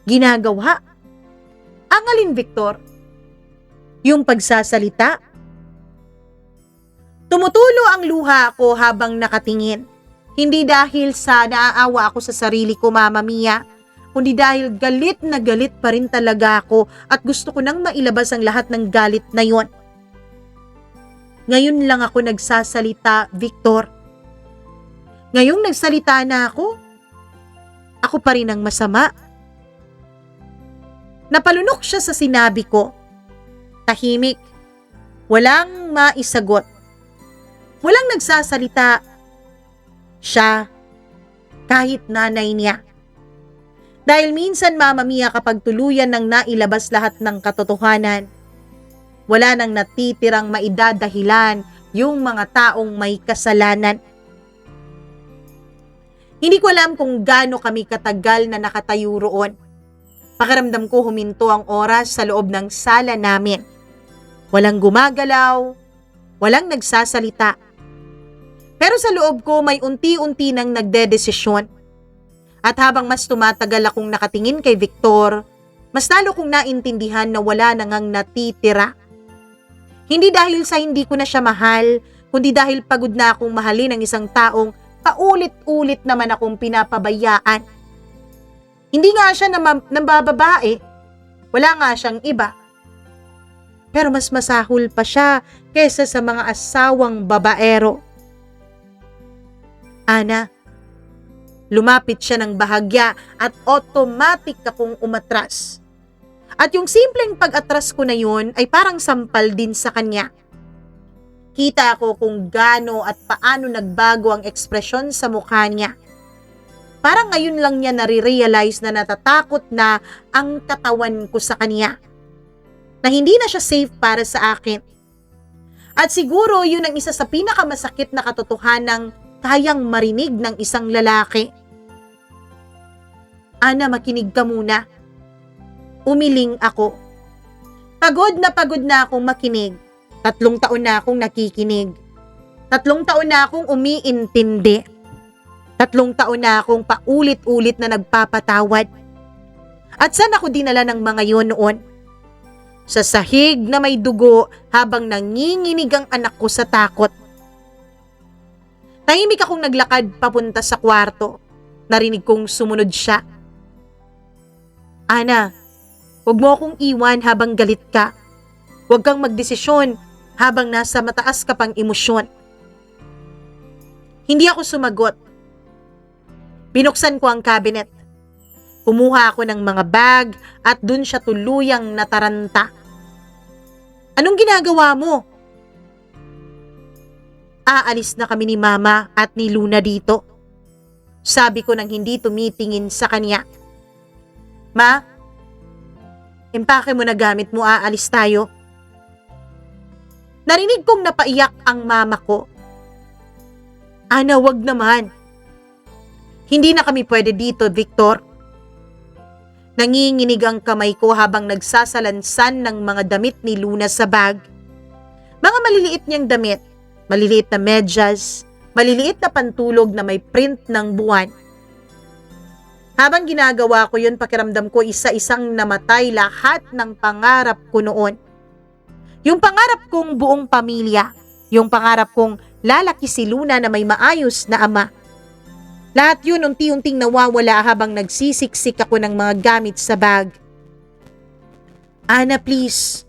Ginagawa? Ang alin, Victor? Yung pagsasalita? Tumutulo ang luha ko habang nakatingin. Hindi dahil sa naaawa ako sa sarili ko, Mama Mia, kundi dahil galit na galit pa rin talaga ako at gusto ko nang mailabas ang lahat ng galit na yon. Ngayon lang ako nagsasalita, Victor. Ngayong nagsalita na ako pa rin ang masama. Napalunok siya sa sinabi ko. Tahimik. Walang maisagot. Walang nagsasalita. Siya, kahit nanay niya. Dahil minsan, Mama Mia, kapag tuluyan nang nailabas lahat ng katotohanan, wala nang natitirang maidadahilan yung mga taong may kasalanan. Hindi ko alam kung gaano kami katagal na nakatayo roon. Pakiramdam ko huminto ang oras sa loob ng sala namin. Walang gumagalaw, walang nagsasalita. Pero sa loob ko may unti-unti nang nagdedesisyon. At habang mas tumatagal akong nakatingin kay Victor, mas lalo kong naintindihan na wala na ngang natitira. Hindi dahil sa hindi ko na siya mahal, kundi dahil pagod na akong mahalin ang isang taong paulit-ulit naman akong pinapabayaan. Hindi nga siya nambababae. Wala nga siyang iba. Pero mas masahol pa siya kesa sa mga asawang babaero. Ana, lumapit siya ng bahagya at automatic akong umatras. At yung simpleng pag-atras ko na yun ay parang sampal din sa kanya. Kita ko kung gaano at paano nagbago ang ekspresyon sa mukha niya. Parang ngayon lang niya nare-realize na natatakot na ang katawan ko sa kanya. Na hindi na siya safe para sa akin. At siguro yun ang isa sa pinakamasakit na katotohanang kayang marinig ng isang lalaki. Ana, makinig ka muna. Umiling ako. Pagod na akong makinig. 3 taon na akong nakikinig. 3 taon na akong umiintindi. 3 taon na akong paulit-ulit na nagpapatawad. At saan ako dinala ng mga yon noon? Sa sahig na may dugo habang nanginginig ang anak ko sa takot. Tahimik akong naglakad papunta sa kwarto. Narinig kong sumunod siya. Ana, huwag mo akong iwan habang galit ka. Huwag kang magdesisyon habang nasa mataas ka pang emosyon. Hindi ako sumagot. Binuksan ko ang cabinet. Kumuha ako ng mga bag at dun siya tuluyang nataranta. Anong ginagawa mo? Aalis na kami ni Mama at ni Luna dito. Sabi ko nang hindi tumitingin sa kanya. Ma, impake mo na gamit mo, aalis tayo. Narinig kong napaiyak ang mama ko. Ana, wag naman. Hindi na kami pwede dito, Victor. Nanginginig ang kamay ko habang nagsasalansan ng mga damit ni Luna sa bag. Mga maliliit niyang damit, maliliit na medyas, maliliit na pantulog na may print ng buwan. Habang ginagawa ko yun, pakiramdam ko isa-isang namatay lahat ng pangarap ko noon. Yung pangarap kong buong pamilya, yung pangarap kong lalaki si Luna na may maayos na ama. Lahat yun unti-unting nawawala habang nagsisiksik ako ng mga gamit sa bag. Ana, please.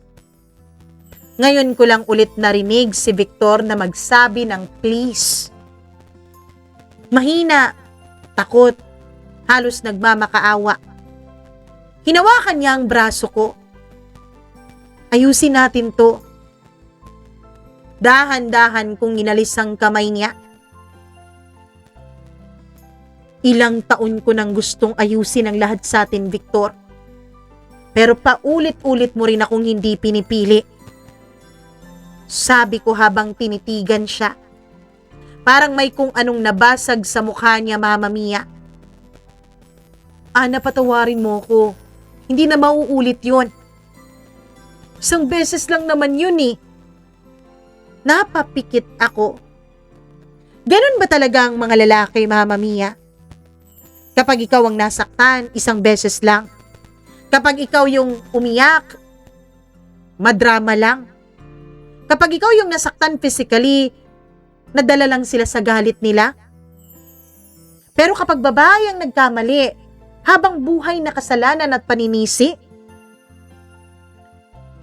Ngayon ko lang ulit narinig si Victor na magsabi ng please. Mahina, takot, halos nagmamakaawa. Hinawakan niya ang braso ko. Ayusin natin to. Dahan-dahan kong inalis ang kamay niya. Ilang taon ko nang gustong ayusin ang lahat sa atin, Victor. Pero paulit-ulit mo rin akong hindi pinipili. Sabi ko habang tinitigan siya. Parang may kung anong nabasag sa mukha niya, Mama Mia. Ana, patawarin mo ko. Hindi na mauulit yun. Isang beses lang naman yun eh. Napapikit ako. Ganun ba talaga ang mga lalaki, Mama Mia? Kapag ikaw ang nasaktan, isang beses lang. Kapag ikaw yung umiyak, madrama lang. Kapag ikaw yung nasaktan physically, nadala lang sila sa galit nila. Pero kapag babae ang nagkamali, habang buhay na kasalanan at paninisi,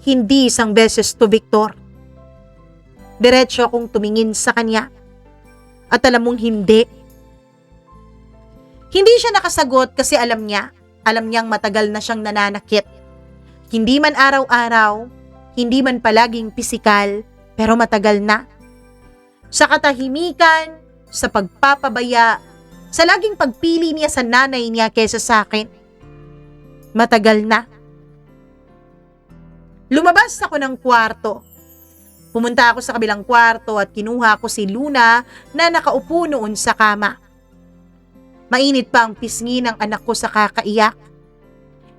hindi isang beses to, Victor. Diretso akong tumingin sa kanya. At alam mong hindi. Hindi siya nakasagot kasi alam niyang matagal na siyang nananakit. Hindi man araw-araw, hindi man palaging pisikal, pero matagal na. Sa katahimikan, sa pagpapabaya, sa laging pagpili niya sa nanay niya kaysa sa akin. Matagal na. Lumabas ako ng kwarto. Pumunta ako sa kabilang kwarto at kinuha ko si Luna na nakaupo noon sa kama. Mainit pa ang pisngi ng anak ko sa kakaiyak.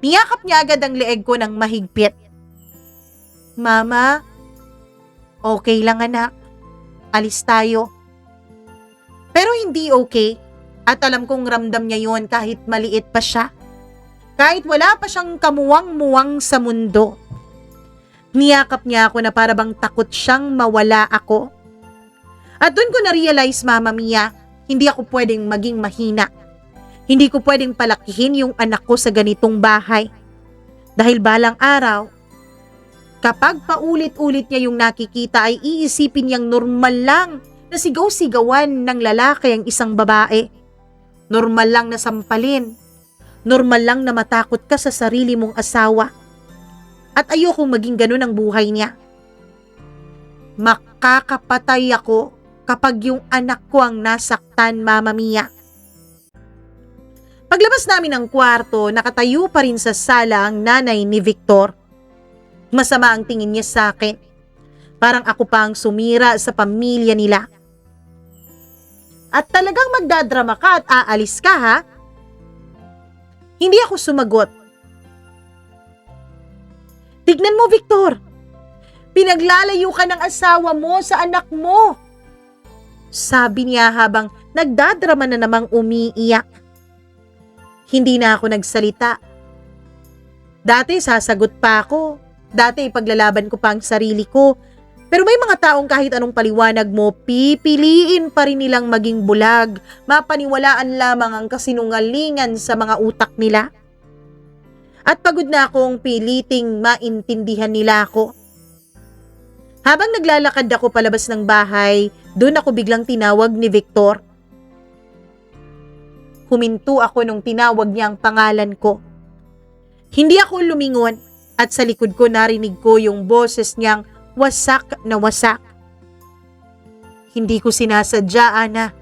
Niyakap niya agad ang leeg ko ng mahigpit. Mama, okay lang anak. Alis tayo. Pero hindi okay. At alam kong ramdam niya yon kahit maliit pa siya. Kahit wala pa siyang kamuwang-muwang sa mundo. Niyakap niya ako na parabang takot siyang mawala ako. At doon ko na-realize, Mama Mia, hindi ako pwedeng maging mahina. Hindi ko pwedeng palakihin yung anak ko sa ganitong bahay. Dahil balang araw, kapag paulit-ulit niya yung nakikita ay iisipin niyang normal lang na sigaw-sigawan ng lalaki ang isang babae. Normal lang na sampalin. Normal lang na matakot ka sa sarili mong asawa. At ayokong maging ganun ang buhay niya. Makakapatay ako kapag yung anak ko ang nasaktan, Mama Mia. Paglabas namin ng kwarto, nakatayo pa rin sa sala ang nanay ni Victor. Masama ang tingin niya sa akin. Parang ako pa ang sumira sa pamilya nila. At talagang magdadrama ka at aalis ka, ha? Hindi ako sumagot. Tignan mo, Victor. Pinaglalayo ka ng asawa mo sa anak mo. Sabi niya habang nagdadrama na namang umiiyak. Hindi na ako nagsalita. Dati sasagot pa ako. Dati ipaglalaban ko pa ang sarili ko. Pero may mga taong kahit anong paliwanag mo, pipiliin pa rin nilang maging bulag. Mapaniwalaan lamang ang kasinungalingan sa mga utak nila. At pagod na akong piliting maintindihan nila ako. Habang naglalakad ako palabas ng bahay, doon ako biglang tinawag ni Victor. Huminto ako nung tinawag niya ang pangalan ko. Hindi ako lumingon at sa likod ko narinig ko yung boses niyang wasak na wasak. Hindi ko sinasadya, Ana.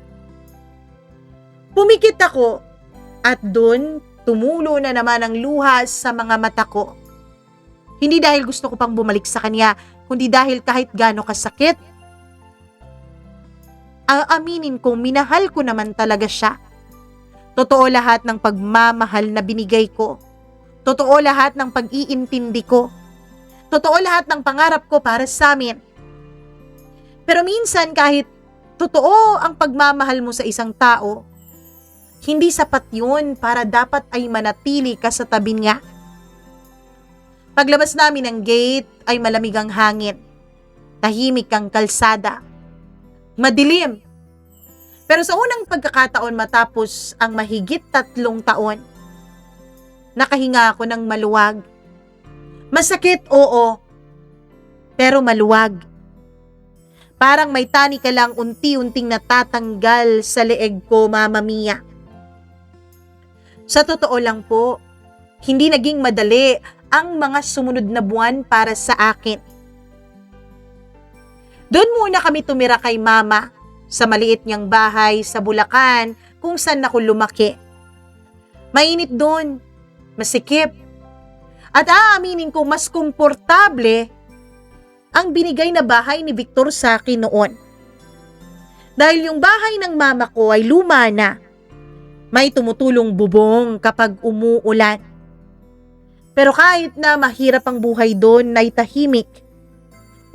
Pumikit ako at doon tumulo na naman ang luha sa mga mata ko. Hindi dahil gusto ko pang bumalik sa kanya, kundi dahil kahit gaano kasakit, aaminin kong minahal ko naman talaga siya. Totoo lahat ng pagmamahal na binigay ko. Totoo lahat ng pag-iintindi ko. Totoo lahat ng pangarap ko para sa amin. Pero minsan kahit totoo ang pagmamahal mo sa isang tao, hindi sapat yun para dapat ay manatili ka sa tabi niya. Paglabas namin ng gate ay malamig ang hangin. Tahimik ang kalsada. Madilim. Pero sa unang pagkakataon matapos ang mahigit 3 taon, nakahinga ako ng maluwag. Masakit, oo, pero maluwag. Parang may tani ka lang unti-unting natatanggal sa leeg ko, Mama Mia. Sa totoo lang po, hindi naging madali ang mga sumunod na buwan para sa akin. Doon muna kami tumira kay Mama sa maliit niyang bahay sa Bulacan kung saan ako lumaki. Mainit doon, masikip, at aaminin ko mas komportable ang binigay na bahay ni Victor sa akin noon. Dahil yung bahay ng mama ko ay luma na, may tumutulong bubong kapag umuulan. Pero kahit na mahirap ang buhay doon, ay tahimik.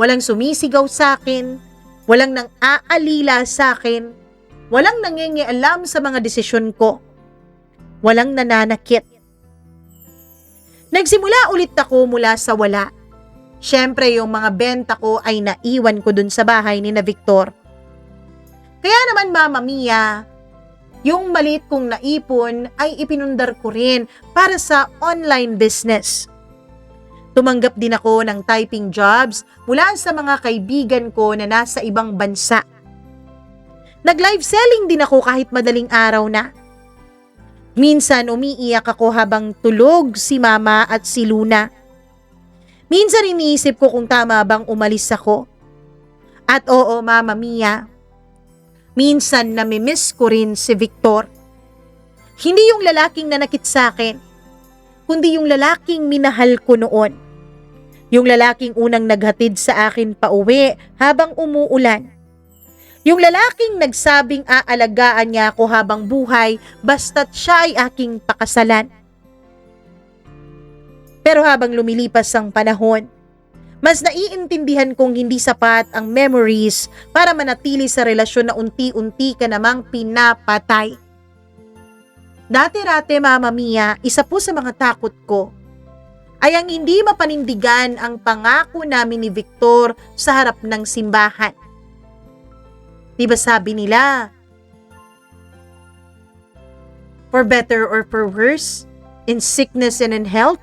Walang sumisigaw sa akin, walang nang aalila sa akin, walang nangingialam sa mga desisyon ko, walang nananakit. Nagsimula ulit ako mula sa wala. Siyempre yung mga benta ko ay naiwan ko dun sa bahay ni na Victor. Kaya naman, Mama Mia, yung maliit kong naipon ay ipinundar ko rin para sa online business. Tumanggap din ako ng typing jobs mula sa mga kaibigan ko na nasa ibang bansa. Nag-live selling din ako kahit madaling araw na. Minsan umiiyak ako habang tulog si Mama at si Luna. Minsan iniisip ko kung tama bang umalis ako. At oo, Mama Mia, minsan namimiss ko rin si Victor. Hindi yung lalaking nanakit sa akin, kundi yung lalaking minahal ko noon. Yung lalaking unang naghatid sa akin pauwi habang umuulan. Yung lalaking nagsabing aalagaan niya ako habang buhay basta't siya ay aking pakasalan. Pero habang lumilipas ang panahon, mas naiintindihan kong hindi sapat ang memories para manatili sa relasyon na unti-unti ka namang pinapatay. Dati-rate, Mama Mia, isa po sa mga takot ko ay ang hindi mapanindigan ang pangako namin ni Victor sa harap ng simbahan. Diba sabi nila, for better or for worse, in sickness and in health,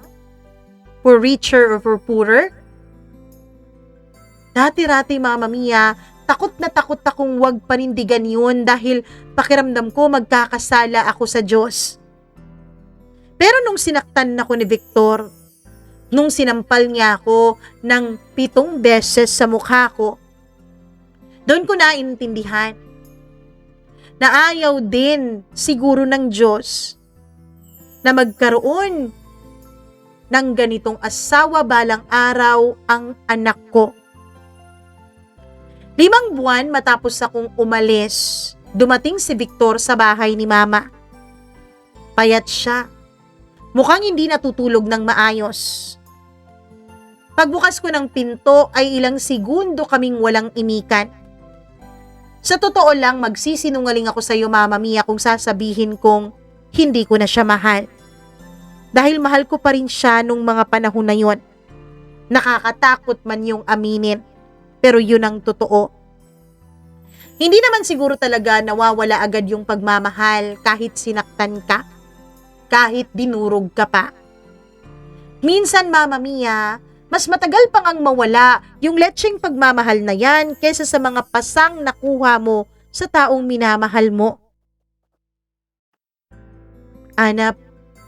for richer or for poorer? Dati-rati, Mama Mia, takot na takot akong wag panindigan yun dahil pakiramdam ko magkakasala ako sa Diyos. Pero nung sinaktan ako ni Victor, nung sinampal niya ako ng 7 beses sa mukha ko, doon ko naintindihan na ayaw din siguro ng Diyos na magkaroon ng ganitong asawa balang araw ang anak ko. 5 buwan matapos akong umalis, dumating si Victor sa bahay ni Mama. Payat siya. Mukhang hindi natutulog ng maayos. Pagbukas ko ng pinto ay ilang segundo kaming walang imikan. Sa totoo lang, magsisinungaling ako sa iyo, Mama Mia, kung sasabihin kong hindi ko na siya mahal. Dahil mahal ko pa rin siya nung mga panahon na yon. Nakakatakot man yung aminin, pero yun ang totoo. Hindi naman siguro talaga nawawala agad yung pagmamahal kahit sinaktan ka, kahit dinurog ka pa. Minsan, Mama Mia, mas matagal pang ang mawala yung letseng pagmamahal na yan kaysa sa mga pasang nakuha mo sa taong minamahal mo. Ana,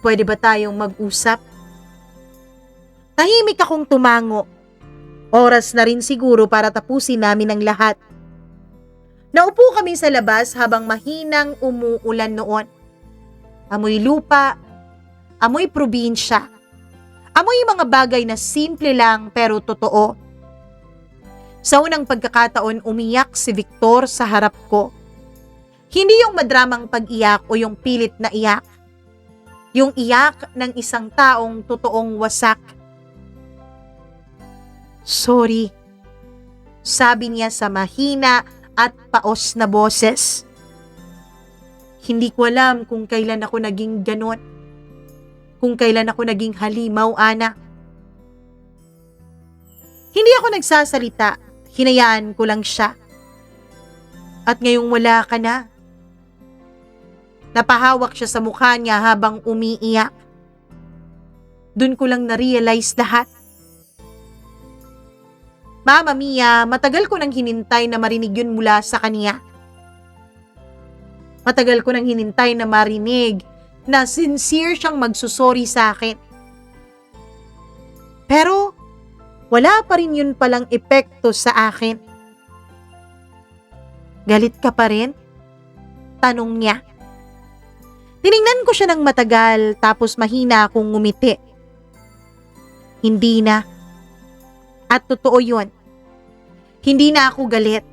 pwede ba tayong mag-usap? Tahimik akong tumango. Oras na rin siguro para tapusin namin ang lahat. Naupo kami sa labas habang mahinang umuulan noon. Amoy lupa, amoy probinsya, amoy mga bagay na simple lang pero totoo. Sa unang pagkakataon umiyak si Victor sa harap ko. Hindi yung madramang pag-iyak o yung pilit na iyak. Yung iyak ng isang taong totoong wasak. Sorry, sabi niya sa mahina at paos na boses. Hindi ko alam kung kailan ako naging ganon. Kung kailan ako naging halimaw, Ana. Hindi ako nagsasalita, hinayaan ko lang siya. At ngayong wala ka na. Napahawak siya sa mukha niya habang umiiyak. Doon ko lang na-realize lahat. Mama Mia, matagal ko nang hinintay na marinig yun mula sa kanya. Matagal ko nang hinintay na marinig na sincere siyang magsusori sa akin. Pero wala pa rin yun palang epekto sa akin. Galit ka pa rin? Tanong niya. Tiningnan ko siya ng matagal tapos mahina akong ngumiti. Hindi na. At totoo yun. Hindi na ako galit.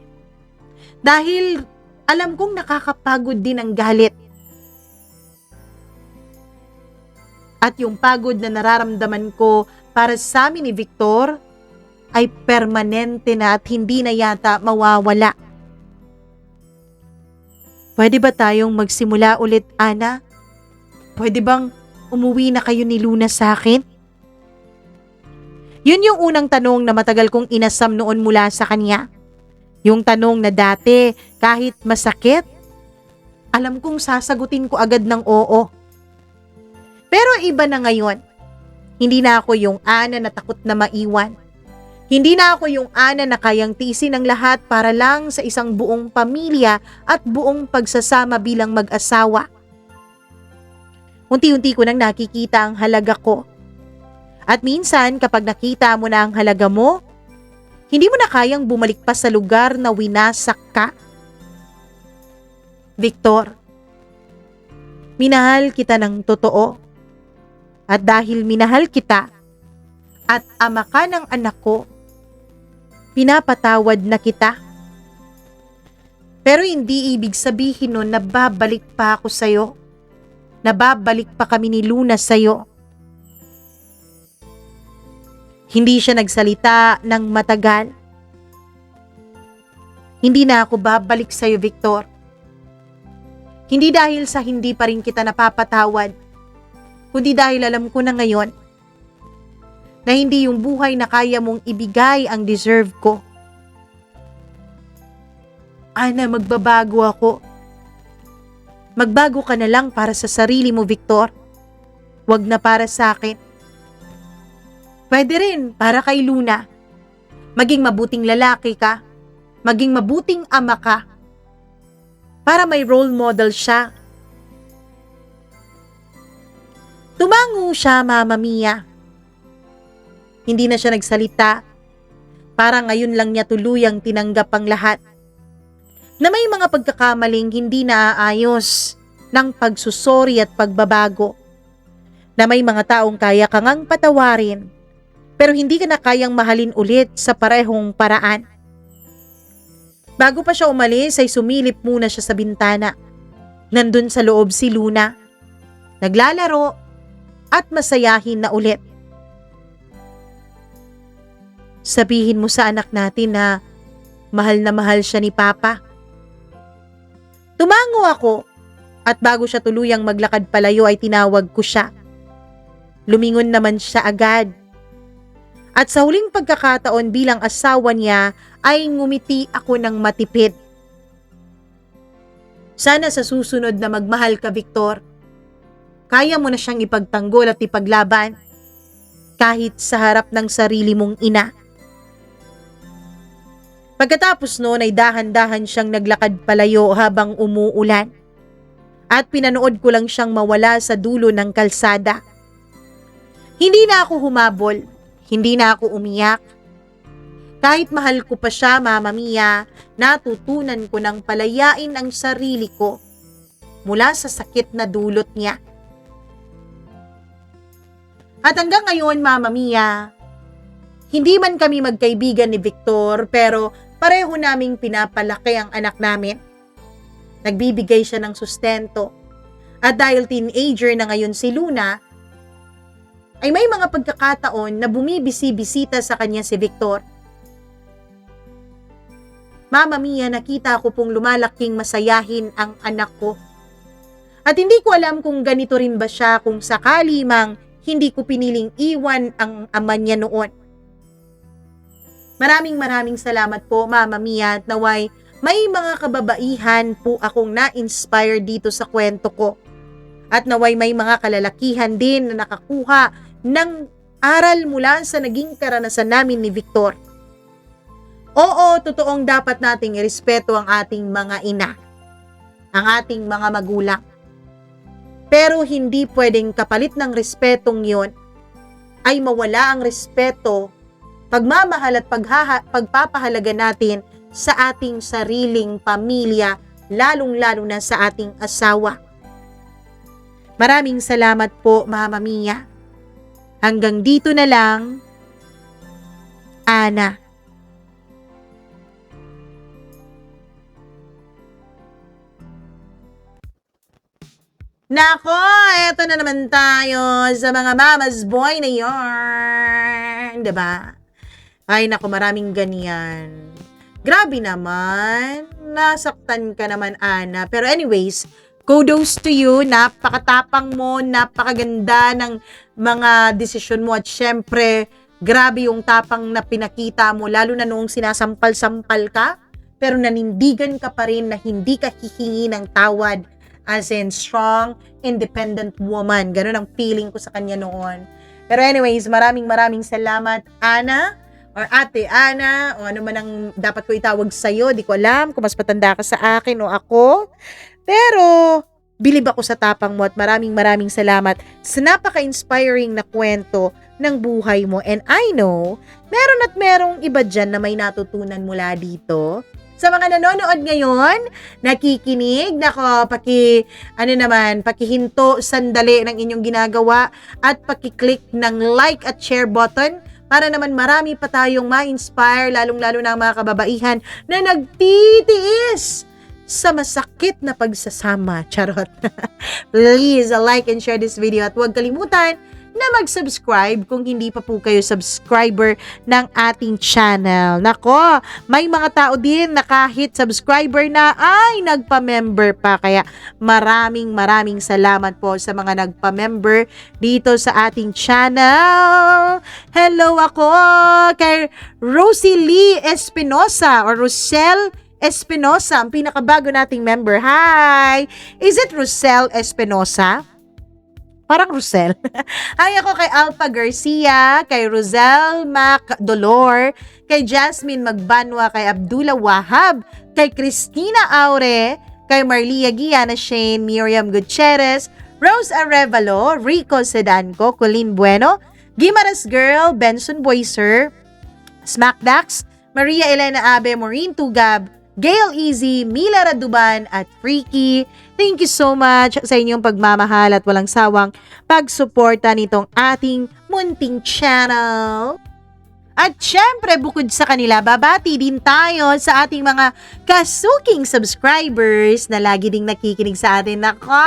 Dahil alam kong nakakapagod din ang galit. At yung pagod na nararamdaman ko para sa amin ni Victor ay permanente na at hindi na yata mawawala. Pwede ba tayong magsimula ulit, Ana? Pwede bang umuwi na kayo ni Luna sa akin? Yun yung unang tanong na matagal kong inasam noon mula sa kanya. Yung tanong na dati, kahit masakit, alam kong sasagutin ko agad ng oo. Pero iba na ngayon. Hindi na ako yung Ana na takot na maiwan. Hindi na ako yung Ana na kayang tiisin ang lahat para lang sa isang buong pamilya at buong pagsasama bilang mag-asawa. Unti-unti ko nang nakikita ang halaga ko. At minsan kapag nakita mo na ang halaga mo, hindi mo na kayang bumalik pa sa lugar na winasak ka. Victor, minahal kita ng totoo. At dahil minahal kita at ama ka ng anak ko, pinapatawad na kita. Pero hindi ibig sabihin nun na babalik pa ako sa'yo. Na babalik pa kami ni Luna sa'yo. Hindi siya nagsalita ng matagal. Hindi na ako babalik sa'yo, Victor. Hindi dahil sa hindi pa rin kita napapatawad, kundi dahil alam ko na ngayon na hindi yung buhay na kaya mong ibigay ang deserve ko. Ana, magbabago ako. Magbago ka na lang para sa sarili mo, Victor. Wag na para sa akin. Pwede rin para kay Luna. Maging mabuting lalaki ka. Maging mabuting ama ka. Para may role model siya. Tumango siya, Mama Mia. Hindi na siya nagsalita. Parang ngayon lang niya tuluyang tinanggap ang lahat. Na may mga pagkakamaling hindi naaayos ng pagsusori at pagbabago. Na may mga taong kaya kang ngang patawarin, pero hindi ka na kayang mahalin ulit sa parehong paraan. Bago pa siya umalis ay sumilip muna siya sa bintana. Nandun sa loob si Luna. Naglalaro at masayahin na ulit. Sabihin mo sa anak natin na mahal siya ni Papa. Tumango ako at bago siya tuluyang maglakad palayo ay tinawag ko siya. Lumingon naman siya agad. At sa huling pagkakataon bilang asawa niya ay ngumiti ako ng matipid. Sana sa susunod na magmahal ka, Victor, kaya mo na siyang ipagtanggol at ipaglaban kahit sa harap ng sarili mong ina. Pagkatapos noon ay dahan-dahan siyang naglakad palayo habang umuulan. at pinanood ko lang siyang mawala sa dulo ng kalsada. Hindi na ako humabol, hindi na ako umiyak. Kahit mahal ko pa siya, Mama Mia, natutunan ko ng palayain ang sarili ko mula sa sakit na dulot niya. At hanggang ngayon, Mama Mia, hindi man kami magkaibigan ni Victor, pero pareho naming pinapalaki ang anak namin. Nagbibigay siya ng sustento. At dahil teenager na ngayon si Luna, ay may mga pagkakataon na bumibisi-bisita sa kanya si Victor. Mama Mia, nakita ko pong lumalaking masayahin ang anak ko. At hindi ko alam kung ganito rin ba siya kung sakali mang hindi ko piniling iwan ang ama niya noon. Maraming salamat po, Mama Mia, at naway may mga kababaihan po akong na-inspire dito sa kwento ko. At naway may mga kalalakihan din na nakakuha ng aral mula sa naging karanasan namin ni Victor. Oo, totoong dapat nating irespeto ang ating mga ina, ang ating mga magulang. Pero hindi pwedeng kapalit ng respetong yon ay mawala ang respeto, pagmamahal at pagpapahalaga natin sa ating sariling pamilya, lalong-lalo na sa ating asawa. Maraming salamat po, Mama Mia. Hanggang dito na lang, Ana. Nako, eto na naman tayo sa mga mama's boy na yarn, diba? Ay nako, maraming ganyan. Grabe naman, nasaktan ka naman, Ana. Pero anyways, kudos to you, napakatapang mo, napakaganda ng mga desisyon mo at syempre, grabe yung tapang na pinakita mo, lalo na noong sinasampal-sampal ka, pero nanindigan ka pa rin na hindi ka hihingi ng tawad. As in, strong, independent woman. Ganun ang feeling ko sa kanya noon. Pero anyways, maraming salamat, Ana, or Ate Ana, o ano man ang dapat ko itawag sa'yo. Di ko alam kung mas matanda ka sa akin o ako. Pero, bilib ako sa tapang mo at maraming salamat sa napaka-inspiring na kwento ng buhay mo. And I know, merong iba dyan na may natutunan mula dito. Sa mga nanonood ngayon, nakikinig, pakihinto sandali ng inyong ginagawa at pakiclick ng like at share button para naman marami pa tayong ma-inspire, lalong-lalo na ang mga kababaihan na nagtitiis sa masakit na pagsasama. Charot. Please, like and share this video at huwag kalimutan na mag-subscribe kung hindi pa po kayo subscriber ng ating channel. Nako, may mga tao din na kahit subscriber na ay nagpa-member pa. Kaya maraming salamat po sa mga nagpa-member dito sa ating channel. Hello ako kay Rosie Lee Espinosa or Rosel Espinosa, ang pinakabago nating member. Hi! Is it Rosel Espinosa? Parang Rosel. Hi ako kay Alpha Garcia, kay Rosel Mac Dolor, kay Jasmine Magbanwa, kay Abdullah Wahab, kay Christina Aure, kay Marlia Guiana Shane, Miriam Gutierrez, Rose Arevalo, Rico Sedanco, Colleen Bueno, Gimaras Girl, Benson Boyser, Smackdax, Maria Elena Abe, Maureen Tugab, Gail Easy, Mila Raduban at Freaky. Thank you so much sa inyong pagmamahal at walang sawang pagsuporta nitong ating munting channel. At syempre, bukod sa kanila, babati din tayo sa ating mga kasuking subscribers na lagi ding nakikinig sa atin. Nako!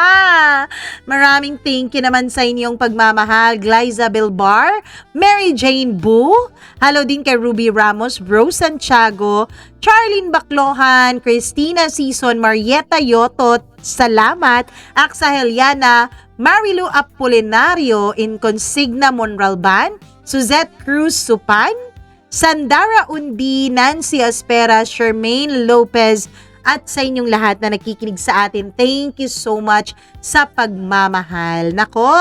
Maraming thank you naman sa inyong pagmamahal. Glyza Bilbar, Mary Jane Boo, hello din kay Ruby Ramos, Rose Santiago, Charlene Baclohan, Christina Season, Marietta Yotot, salamat, Aksa Heliana, Marilu Apolinario, Inconsigna Monralban, Suzette Cruz Supan, Sandara Undi, Nancy Aspera, Shermaine Lopez, at sa inyong lahat na nakikinig sa atin. Thank you so much sa pagmamahal. Nako,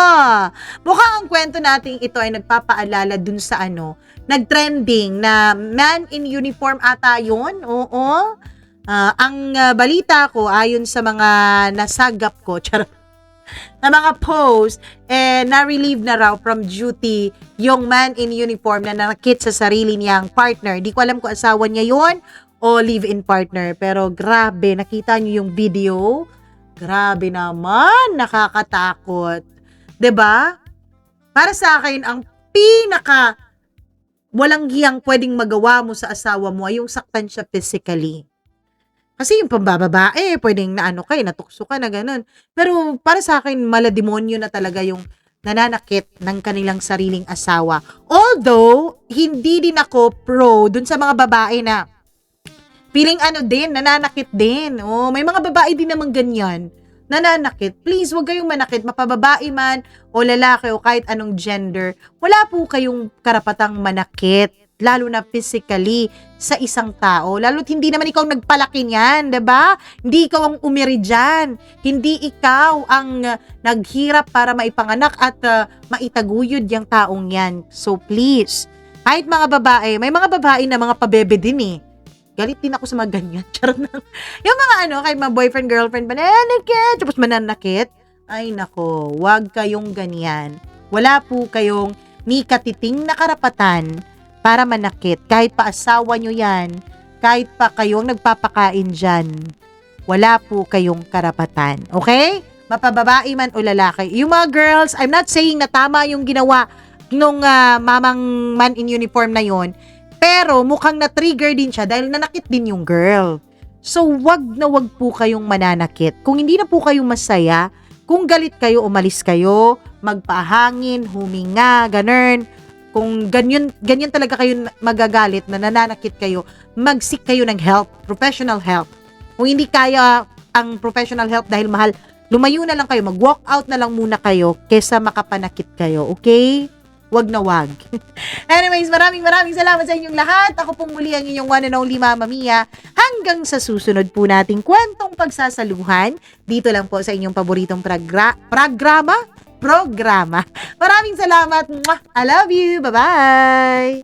mukhang ang kwento natin ito ay nagpapaalala dun sa nag-trending na man in uniform ata yun. Oo. Balita ko, ayon sa mga nasagap ko, charot, na mga post, na-relieve na raw from duty yung man in uniform na nakit sa sarili niyang partner. Di ko alam kung asawa niya yun o live-in partner. Pero grabe, nakita niyo yung video? Grabe naman, nakakatakot. 'Di ba? Para sa akin, ang pinaka walang hiyang pwedeng magawa mo sa asawa mo ay yung saktan siya physically. Kasi yung pambababae, pwedeng naano ka, natukso ka na gano'n. Pero para sa akin, malademonyo na talaga yung nananakit ng kanilang sariling asawa. Although, hindi din ako pro dun sa mga babae na feeling din, nananakit din. Oh, may mga babae din naman ganyan. Nananakit. Please, wag kayong manakit. Mapababae man o lalaki o kahit anong gender. Wala po kayong karapatang manakit. Lalo na physically sa isang tao. Lalo't hindi naman ikaw nagpalaki niyan, 'di ba? Hindi ikaw ang umiri diyan. Hindi ikaw ang naghirap para maipanganak at maitaguyod yung taong 'yan. So please, kahit mga babae, may mga babae na mga pabebe din eh. Galit din ako sa mga ganyan. Charot na. Yung mga kahit mga boyfriend, girlfriend, mananakit, tapos mananakit. Ay nako, wag kayong ganyan. Wala po kayong ni katiting na karapatan para manakit. Kahit pa asawa nyo yan, kahit pa kayong nagpapakain dyan, wala po kayong karapatan. Okay? Mapababae man o lalaki. Yung mga girls, I'm not saying na tama yung ginawa nung mamang man in uniform na yon, pero mukhang na-trigger din siya dahil nanakit din yung girl. So, wag na wag po kayong mananakit. Kung hindi na po kayo masaya, kung galit kayo, umalis kayo, magpahangin, huminga, ganun. Kung ganyan talaga kayo magagalit na nananakit kayo, mag-seek kayo ng help, professional help. Kung hindi kaya ang professional help dahil mahal, lumayo na lang kayo, mag-walk out na lang muna kayo kesa makapanakit kayo, okay? Wag na wag. Anyways, maraming salamat sa inyong lahat. Ako pong muli ang inyong one and only Mama Mia. Hanggang sa susunod po nating kwentong pagsasaluhan, dito lang po sa inyong paboritong programa. Maraming salamat. I love you. Bye-bye.